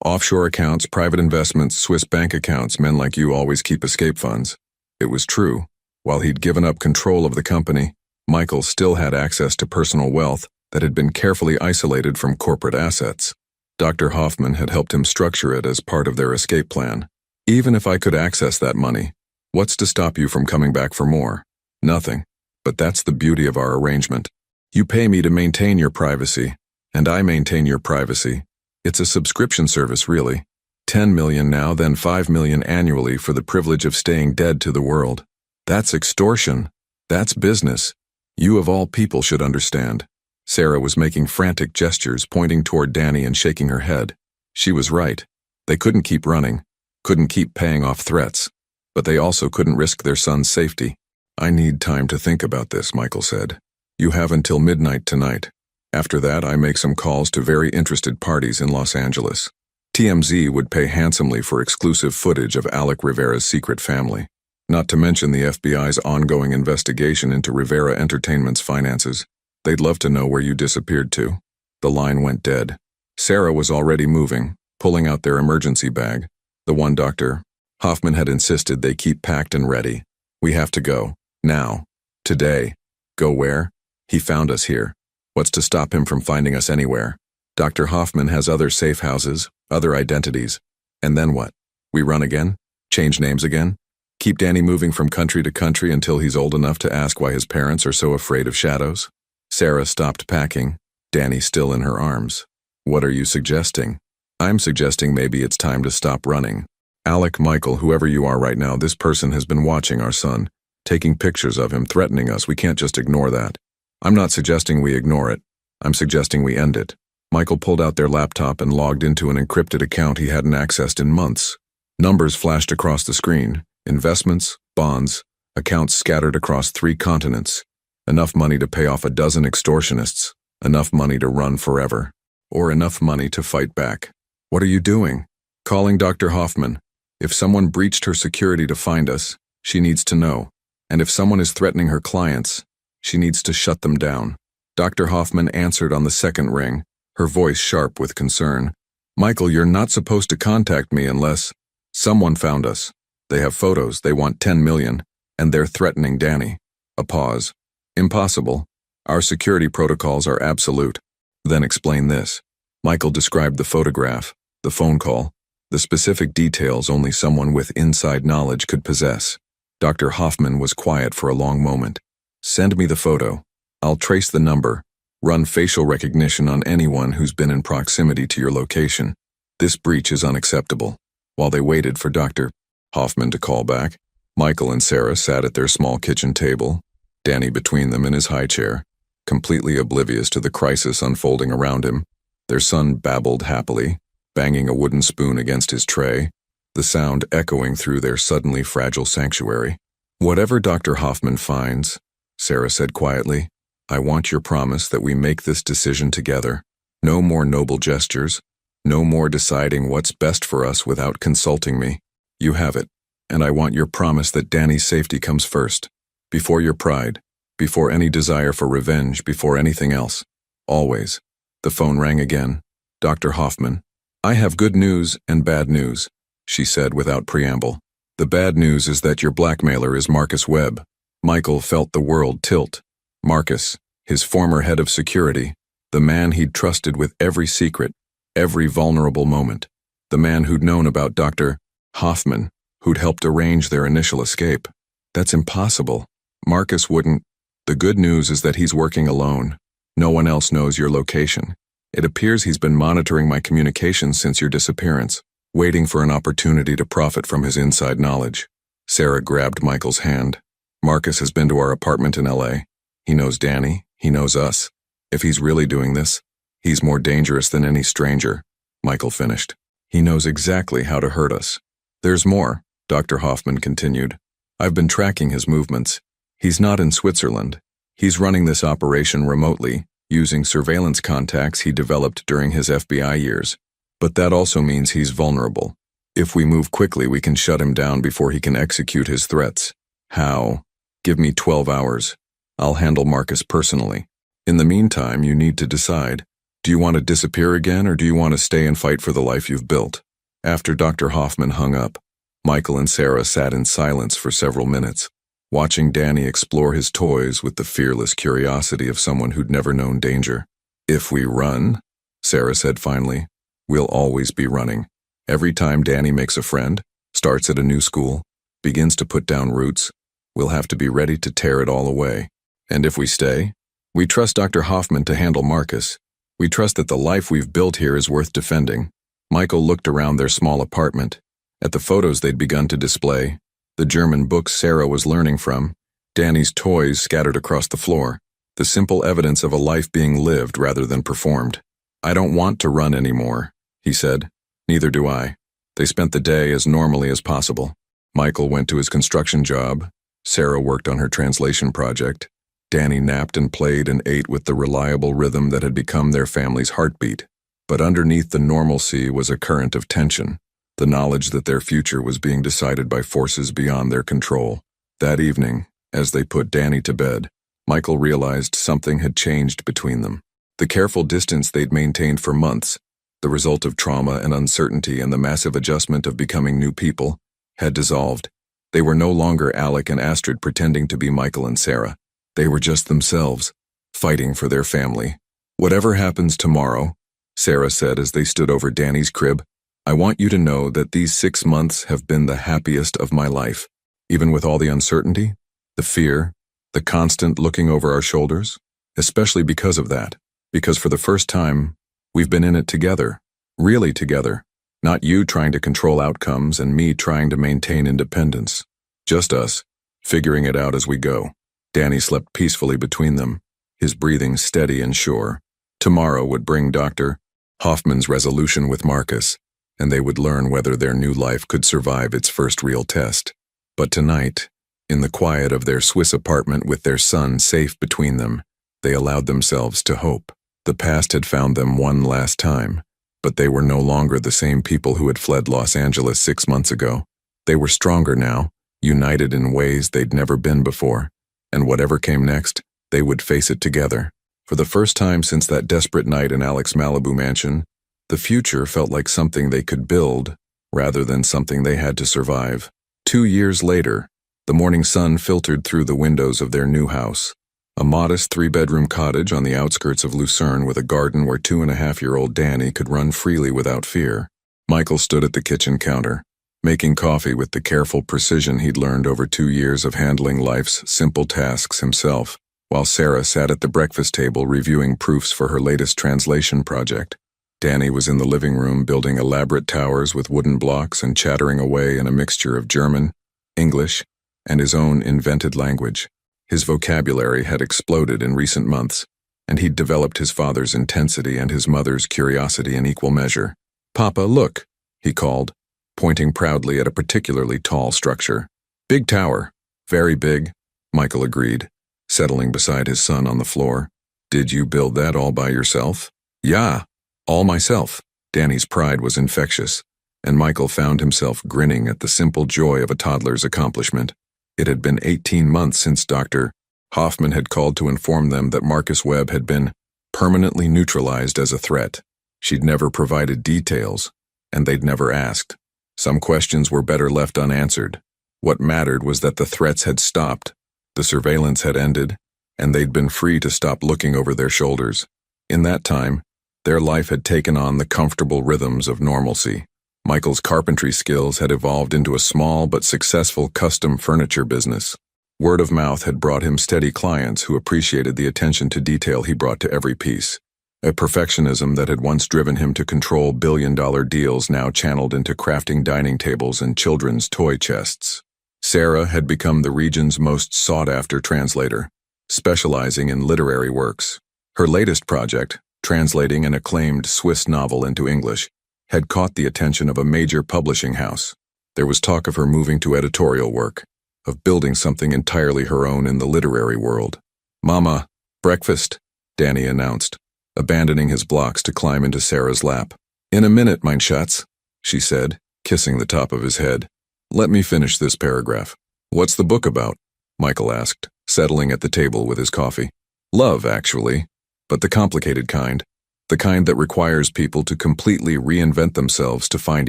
Offshore accounts, private investments, Swiss bank accounts, men like you always keep escape funds. It was true. While he'd given up control of the company, Michael still had access to personal wealth that had been carefully isolated from corporate assets. Dr. Hoffman had helped him structure it as part of their escape plan. Even if I could access that money, what's to stop you from coming back for more? Nothing. But that's the beauty of our arrangement. You pay me to maintain your privacy, and I maintain your privacy. It's a subscription service, really. 10 million now, then 5 million annually for the privilege of staying dead to the world. That's extortion. That's business. You of all people should understand. Sarah was making frantic gestures, pointing toward Danny and shaking her head. She was right. They couldn't keep running, couldn't keep paying off threats, but they also couldn't risk their son's safety. I need time to think about this, Michael said. You have until midnight tonight. After that, I make some calls to very interested parties in Los Angeles. TMZ would pay handsomely for exclusive footage of Alec Rivera's secret family. Not to mention the FBI's ongoing investigation into Rivera Entertainment's finances. They'd love to know where you disappeared to. The line went dead. Sarah was already moving, pulling out their emergency bag, the one Dr. Hoffman had insisted they keep packed and ready. We have to go. Now. Today. Go where? He found us here. What's to stop him from finding us anywhere? Dr. Hoffman has other safe houses, other identities. And then what? We run again? Change names again? Keep Danny moving from country to country until he's old enough to ask why his parents are so afraid of shadows? Sarah stopped packing, Danny still in her arms. What are you suggesting? I'm suggesting maybe it's time to stop running. Alec, Michael, whoever you are right now, this person has been watching our son, taking pictures of him, threatening us. We can't just ignore that. I'm not suggesting we ignore it. I'm suggesting we end it. Michael pulled out their laptop and logged into an encrypted account he hadn't accessed in months. Numbers flashed across the screen. Investments, bonds, accounts scattered across 3 continents. Enough money to pay off a dozen extortionists. Enough money to run forever. Or enough money to fight back. What are you doing? Calling Dr. Hoffman. If someone breached her security to find us, she needs to know. And if someone is threatening her clients, she needs to shut them down. Dr. Hoffman answered on the second ring, her voice sharp with concern. Michael, you're not supposed to contact me unless someone found us. They have photos, they want 10 million, and they're threatening Danny. A pause. Impossible. Our security protocols are absolute. Then explain this. Michael described the photograph, the phone call, the specific details only someone with inside knowledge could possess. Dr. Hoffman was quiet for a long moment. Send me the photo. I'll trace the number, run facial recognition on anyone who's been in proximity to your location. This breach is unacceptable. While they waited for Dr. Hoffman to call back, Michael and Sarah sat at their small kitchen table, Danny between them in his high chair, completely oblivious to the crisis unfolding around him. Their son babbled happily, banging a wooden spoon against his tray, the sound echoing through their suddenly fragile sanctuary. Whatever Dr. Hoffman finds, Sarah said quietly, I want your promise that we make this decision together. No more noble gestures, no more deciding what's best for us without consulting me. You have it, and I want your promise that Danny's safety comes first, before your pride, before any desire for revenge, before anything else. Always. The phone rang again. Dr. Hoffman. I have good news and bad news, she said without preamble. The bad news is that your blackmailer is Marcus Webb. Michael felt the world tilt. Marcus, his former head of security, the man he'd trusted with every secret, every vulnerable moment, the man who'd known about Dr. Hoffman, who'd helped arrange their initial escape. That's impossible. Marcus wouldn't. The good news is that he's working alone. No one else knows your location. It appears he's been monitoring my communications since your disappearance, waiting for an opportunity to profit from his inside knowledge. Sarah grabbed Michael's hand. Marcus has been to our apartment in LA. He knows Danny. He knows us. If he's really doing this, he's more dangerous than any stranger. Michael finished. He knows exactly how to hurt us. There's more, Dr. Hoffman continued. I've been tracking his movements. He's not in Switzerland. He's running this operation remotely, using surveillance contacts he developed during his FBI years. But that also means he's vulnerable. If we move quickly, we can shut him down before he can execute his threats. How? Give me 12 hours. I'll handle Marcus personally. In the meantime, you need to decide. Do you want to disappear again, or do you want to stay and fight for the life you've built? After Dr. Hoffman hung up, Michael and Sarah sat in silence for several minutes, watching Danny explore his toys with the fearless curiosity of someone who'd never known danger. If we run, Sarah said finally, we'll always be running. Every time Danny makes a friend, starts at a new school, begins to put down roots, we'll have to be ready to tear it all away. And if we stay, we trust Dr. Hoffman to handle Marcus. We trust that the life we've built here is worth defending. Michael looked around their small apartment, at the photos they'd begun to display, the German books Sarah was learning from, Danny's toys scattered across the floor, the simple evidence of a life being lived rather than performed. I don't want to run anymore, he said. Neither do I. They spent the day as normally as possible. Michael went to his construction job. Sarah worked on her translation project. Danny napped and played and ate with the reliable rhythm that had become their family's heartbeat. But underneath the normalcy was a current of tension, the knowledge that their future was being decided by forces beyond their control. That evening, as they put Danny to bed, Michael realized something had changed between them. The careful distance they'd maintained for months, the result of trauma and uncertainty and the massive adjustment of becoming new people, had dissolved. They were no longer Alec and Astrid pretending to be Michael and Sarah. They were just themselves, fighting for their family. Whatever happens tomorrow, Sarah said as they stood over Danny's crib, I want you to know that these 6 months have been the happiest of my life. Even with all the uncertainty, the fear, the constant looking over our shoulders, especially because of that. Because for the first time, we've been in it together, really together. Not you trying to control outcomes and me trying to maintain independence. Just us, figuring it out as we go. Danny slept peacefully between them, his breathing steady and sure. Tomorrow would bring Dr. Hoffman's resolution with Marcus, and they would learn whether their new life could survive its first real test. But tonight, in the quiet of their Swiss apartment with their son safe between them, they allowed themselves to hope. The past had found them one last time, but they were no longer the same people who had fled Los Angeles 6 months ago. They were stronger now, united in ways they'd never been before, and whatever came next, they would face it together. For the first time since that desperate night in Alec's Malibu mansion, the future felt like something they could build, rather than something they had to survive. 2 years later, the morning sun filtered through the windows of their new house. A modest 3-bedroom cottage on the outskirts of Lucerne with a garden where 2.5-year-old Danny could run freely without fear. Michael stood at the kitchen counter, making coffee with the careful precision he'd learned over 2 years of handling life's simple tasks himself, while Sarah sat at the breakfast table reviewing proofs for her latest translation project. Danny was in the living room building elaborate towers with wooden blocks and chattering away in a mixture of German, English, and his own invented language. His vocabulary had exploded in recent months, and he'd developed his father's intensity and his mother's curiosity in equal measure. Papa, look, he called, pointing proudly at a particularly tall structure. Big tower. Very big, Michael agreed, settling beside his son on the floor. Did you build that all by yourself? Yeah, all myself. Danny's pride was infectious, and Michael found himself grinning at the simple joy of a toddler's accomplishment. It had been 18 months since Dr. Hoffman had called to inform them that Marcus Webb had been permanently neutralized as a threat. She'd never provided details, and they'd never asked. Some questions were better left unanswered. What mattered was that the threats had stopped, the surveillance had ended, and they'd been free to stop looking over their shoulders. In that time, their life had taken on the comfortable rhythms of normalcy. Michael's carpentry skills had evolved into a small but successful custom furniture business. Word of mouth had brought him steady clients who appreciated the attention to detail he brought to every piece. A perfectionism that had once driven him to control billion-dollar deals now channeled into crafting dining tables and children's toy chests. Sarah had become the region's most sought-after translator, specializing in literary works. Her latest project, translating an acclaimed Swiss novel into English, had caught the attention of a major publishing house. There was talk of her moving to editorial work, of building something entirely her own in the literary world. "Mama, breakfast," Danny announced, abandoning his blocks to climb into Sarah's lap. "In a minute, mein Schatz," she said, kissing the top of his head. "Let me finish this paragraph." "What's the book about?" Michael asked, settling at the table with his coffee. "Love, actually, but the complicated kind. The kind that requires people to completely reinvent themselves to find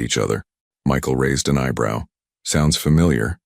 each other." Michael raised an eyebrow. "Sounds familiar."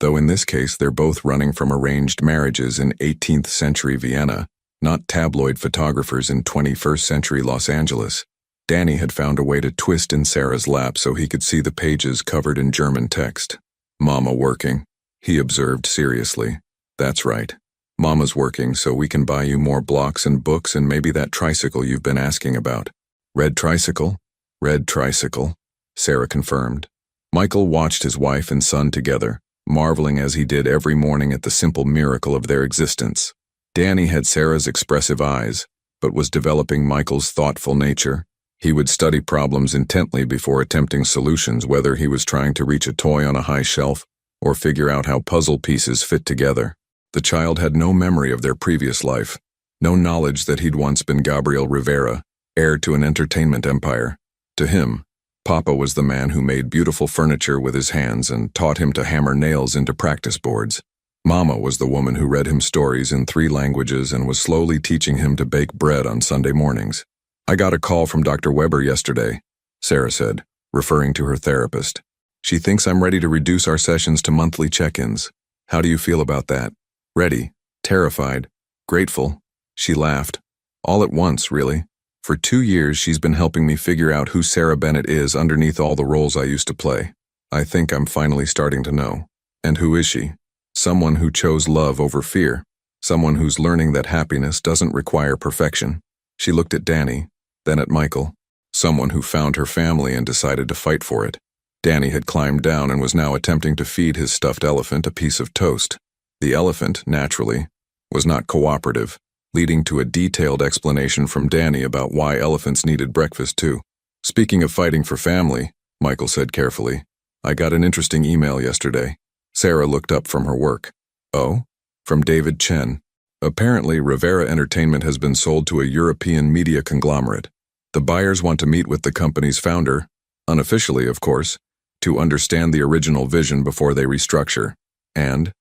Though in this case they're both running from arranged marriages in 18th century Vienna, not tabloid photographers in 21st century Los Angeles. Danny had found a way to twist in Sarah's lap so he could see the pages covered in German text. "Mama working," he observed seriously. "That's right. Mama's working so we can buy you more blocks and books and maybe that tricycle you've been asking about." "Red tricycle?" "Red tricycle," Sarah confirmed. Michael watched his wife and son together, marveling as he did every morning at the simple miracle of their existence. Danny had Sarah's expressive eyes, but was developing Michael's thoughtful nature. He would study problems intently before attempting solutions, whether he was trying to reach a toy on a high shelf or figure out how puzzle pieces fit together. The child had no memory of their previous life, no knowledge that he'd once been Gabriel Rivera, heir to an entertainment empire. To him, Papa was the man who made beautiful furniture with his hands and taught him to hammer nails into practice boards. Mama was the woman who read him stories in 3 languages and was slowly teaching him to bake bread on Sunday mornings. "I got a call from Dr. Weber yesterday," Sarah said, referring to her therapist. "She thinks I'm ready to reduce our sessions to monthly check-ins. How do you feel about that?" "Ready, terrified, grateful," she laughed. "All at once, really. For 2 years she's been helping me figure out who Sarah Bennett is underneath all the roles I used to play. I think I'm finally starting to know. And who is she? Someone who chose love over fear. Someone who's learning that happiness doesn't require perfection." She looked at Danny, then at Michael. Someone who found her family and decided to fight for it. Danny had climbed down and was now attempting to feed his stuffed elephant a piece of toast. The elephant, naturally, was not cooperative, leading to a detailed explanation from Danny about why elephants needed breakfast too. "Speaking of fighting for family," Michael said carefully, "I got an interesting email yesterday." Sarah looked up from her work. "Oh?" "From David Chen. Apparently, Rivera Entertainment has been sold to a European media conglomerate. The buyers want to meet with the company's founder, unofficially of course, to understand the original vision before they restructure. And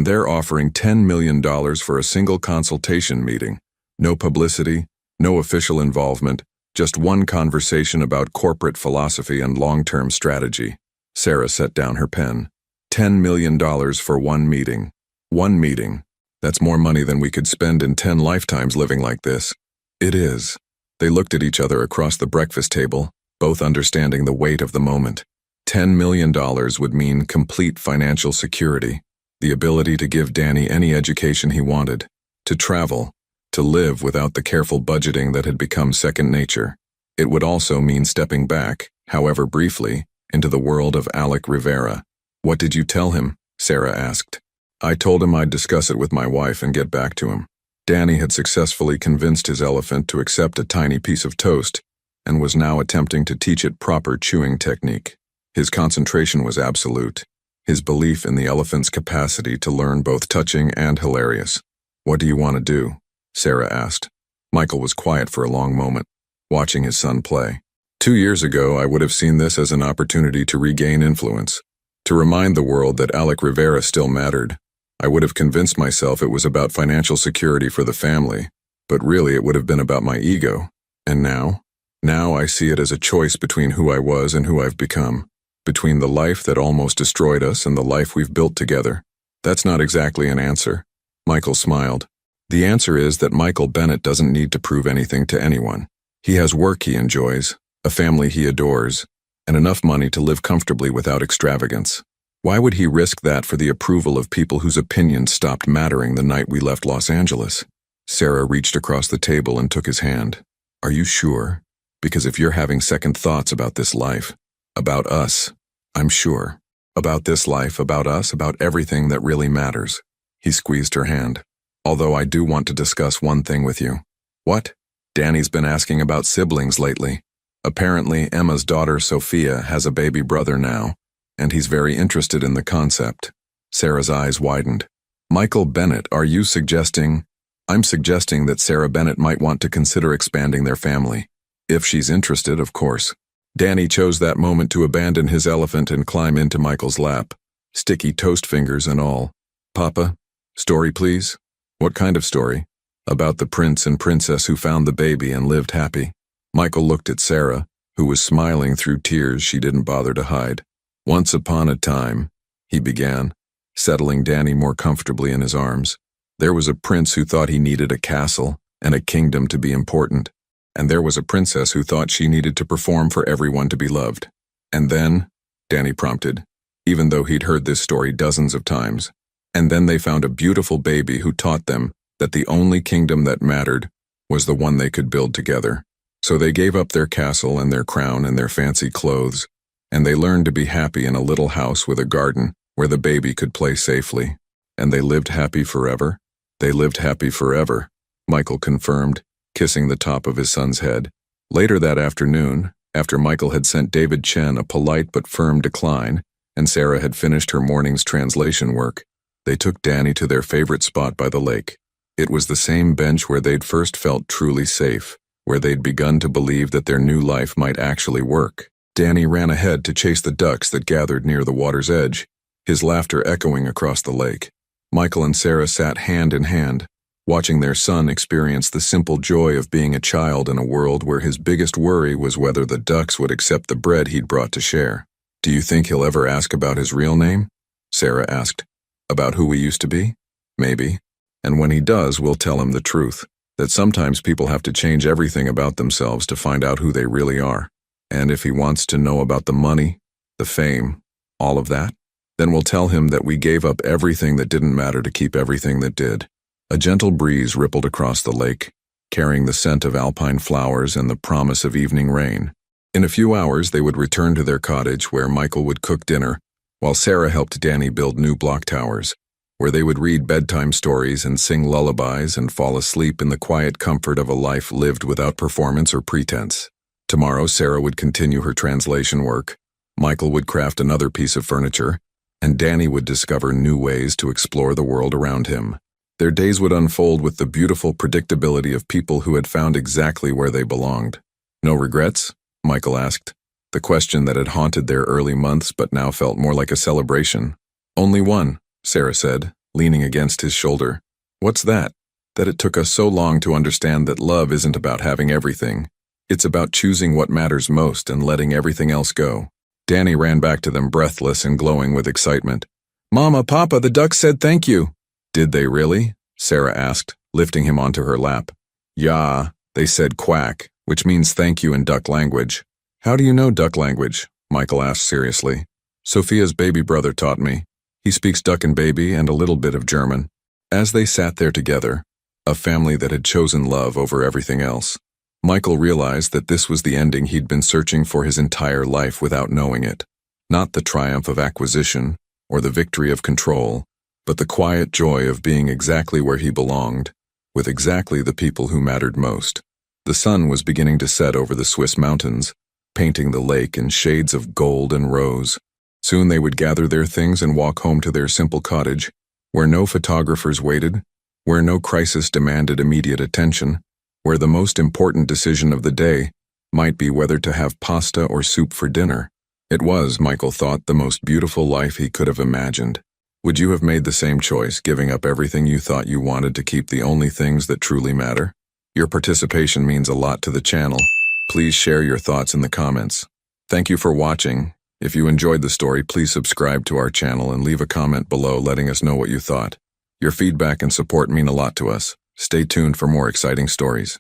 they're offering $10 million for a single consultation meeting. No publicity, no official involvement, just one conversation about corporate philosophy and long-term strategy." Sarah set down her pen. $10 million for one meeting. One meeting. That's more money than we could spend in 10 lifetimes living like this. It is. They looked at each other across the breakfast table, both understanding the weight of the moment. $10 million would mean complete financial security, the ability to give Danny any education he wanted, to travel, to live without the careful budgeting that had become second nature. It would also mean stepping back, however briefly, into the world of Alec Rivera. "What did you tell him?" Sarah asked. "I told him I'd discuss it with my wife and get back to him." Danny had successfully convinced his elephant to accept a tiny piece of toast and was now attempting to teach it proper chewing technique. His concentration was absolute, his belief in the elephant's capacity to learn both touching and hilarious. "What do you want to do?" Sarah asked. Michael was quiet for a long moment, watching his son play. 2 years ago, I would have seen this as an opportunity to regain influence, to remind the world that Alec Rivera still mattered. I would have convinced myself it was about financial security for the family, but really it would have been about my ego. And now? Now I see it as a choice between who I was and who I've become, between the life that almost destroyed us and the life we've built together. That's not exactly an answer. Michael smiled. The answer is that Michael Bennett doesn't need to prove anything to anyone. He has work he enjoys, a family he adores, and enough money to live comfortably without extravagance. Why would he risk that for the approval of people whose opinions stopped mattering the night we left Los Angeles? Sarah reached across the table and took his hand. Are you sure? Because if you're having second thoughts about this life, about us, I'm sure. About this life, about us, about everything that really matters. He squeezed her hand. Although I do want to discuss one thing with you. What? Danny's been asking about siblings lately. Apparently, Emma's daughter Sophia has a baby brother now, and he's very interested in the concept. Sarah's eyes widened. Michael Bennett, are you suggesting? I'm suggesting that Sarah Bennett might want to consider expanding their family. If she's interested, of course. Danny chose that moment to abandon his elephant and climb into Michael's lap, sticky toast fingers and all. Papa, story please? What kind of story? About the prince and princess who found the baby and lived happy. Michael looked at Sarah, who was smiling through tears she didn't bother to hide. Once upon a time, he began, settling Danny more comfortably in his arms. There was a prince who thought he needed a castle and a kingdom to be important, and there was a princess who thought she needed to perform for everyone to be loved. And then, Danny prompted, even though he'd heard this story dozens of times, and then they found a beautiful baby who taught them that the only kingdom that mattered was the one they could build together. So they gave up their castle and their crown and their fancy clothes, and they learned to be happy in a little house with a garden where the baby could play safely. And they lived happy forever? They lived happy forever, Michael confirmed, kissing the top of his son's head. Later that afternoon, after Michael had sent David Chen a polite but firm decline, and Sarah had finished her morning's translation work, they took Danny to their favorite spot by the lake. It was the same bench where they'd first felt truly safe, where they'd begun to believe that their new life might actually work. Danny ran ahead to chase the ducks that gathered near the water's edge, his laughter echoing across the lake. Michael and Sarah sat hand in hand, watching their son experience the simple joy of being a child in a world where his biggest worry was whether the ducks would accept the bread he'd brought to share. "Do you think he'll ever ask about his real name?" Sarah asked. "About who we used to be? Maybe. And when he does, we'll tell him the truth, that sometimes people have to change everything about themselves to find out who they really are. And if he wants to know about the money, the fame, all of that, then we'll tell him that we gave up everything that didn't matter to keep everything that did." A gentle breeze rippled across the lake, carrying the scent of alpine flowers and the promise of evening rain. In a few hours, they would return to their cottage where Michael would cook dinner, while Sarah helped Danny build new block towers, where they would read bedtime stories and sing lullabies and fall asleep in the quiet comfort of a life lived without performance or pretense. Tomorrow, Sarah would continue her translation work, Michael would craft another piece of furniture, and Danny would discover new ways to explore the world around him. Their days would unfold with the beautiful predictability of people who had found exactly where they belonged. "No regrets?" Michael asked, the question that had haunted their early months but now felt more like a celebration. "Only one," Sarah said, leaning against his shoulder. "What's that?" "That it took us so long to understand that love isn't about having everything. It's about choosing what matters most and letting everything else go." Danny ran back to them breathless and glowing with excitement. "Mama, Papa, the ducks said thank you." "Did they really?" Sarah asked, lifting him onto her lap. "Yeah, they said quack, which means thank you in duck language." "How do you know duck language?" Michael asked seriously. "Sophia's baby brother taught me. He speaks duck and baby and a little bit of German." As they sat there together, a family that had chosen love over everything else, Michael realized that this was the ending he'd been searching for his entire life without knowing it. Not the triumph of acquisition or the victory of control, but the quiet joy of being exactly where he belonged, with exactly the people who mattered most. The sun was beginning to set over the Swiss mountains, painting the lake in shades of gold and rose. Soon they would gather their things and walk home to their simple cottage, where no photographers waited, where no crisis demanded immediate attention, where the most important decision of the day might be whether to have pasta or soup for dinner. It was, Michael thought, the most beautiful life he could have imagined. Would you have made the same choice, giving up everything you thought you wanted to keep the only things that truly matter? Your participation means a lot to the channel. Please share your thoughts in the comments. Thank you for watching. If you enjoyed the story, please subscribe to our channel and leave a comment below letting us know what you thought. Your feedback and support mean a lot to us. Stay tuned for more exciting stories.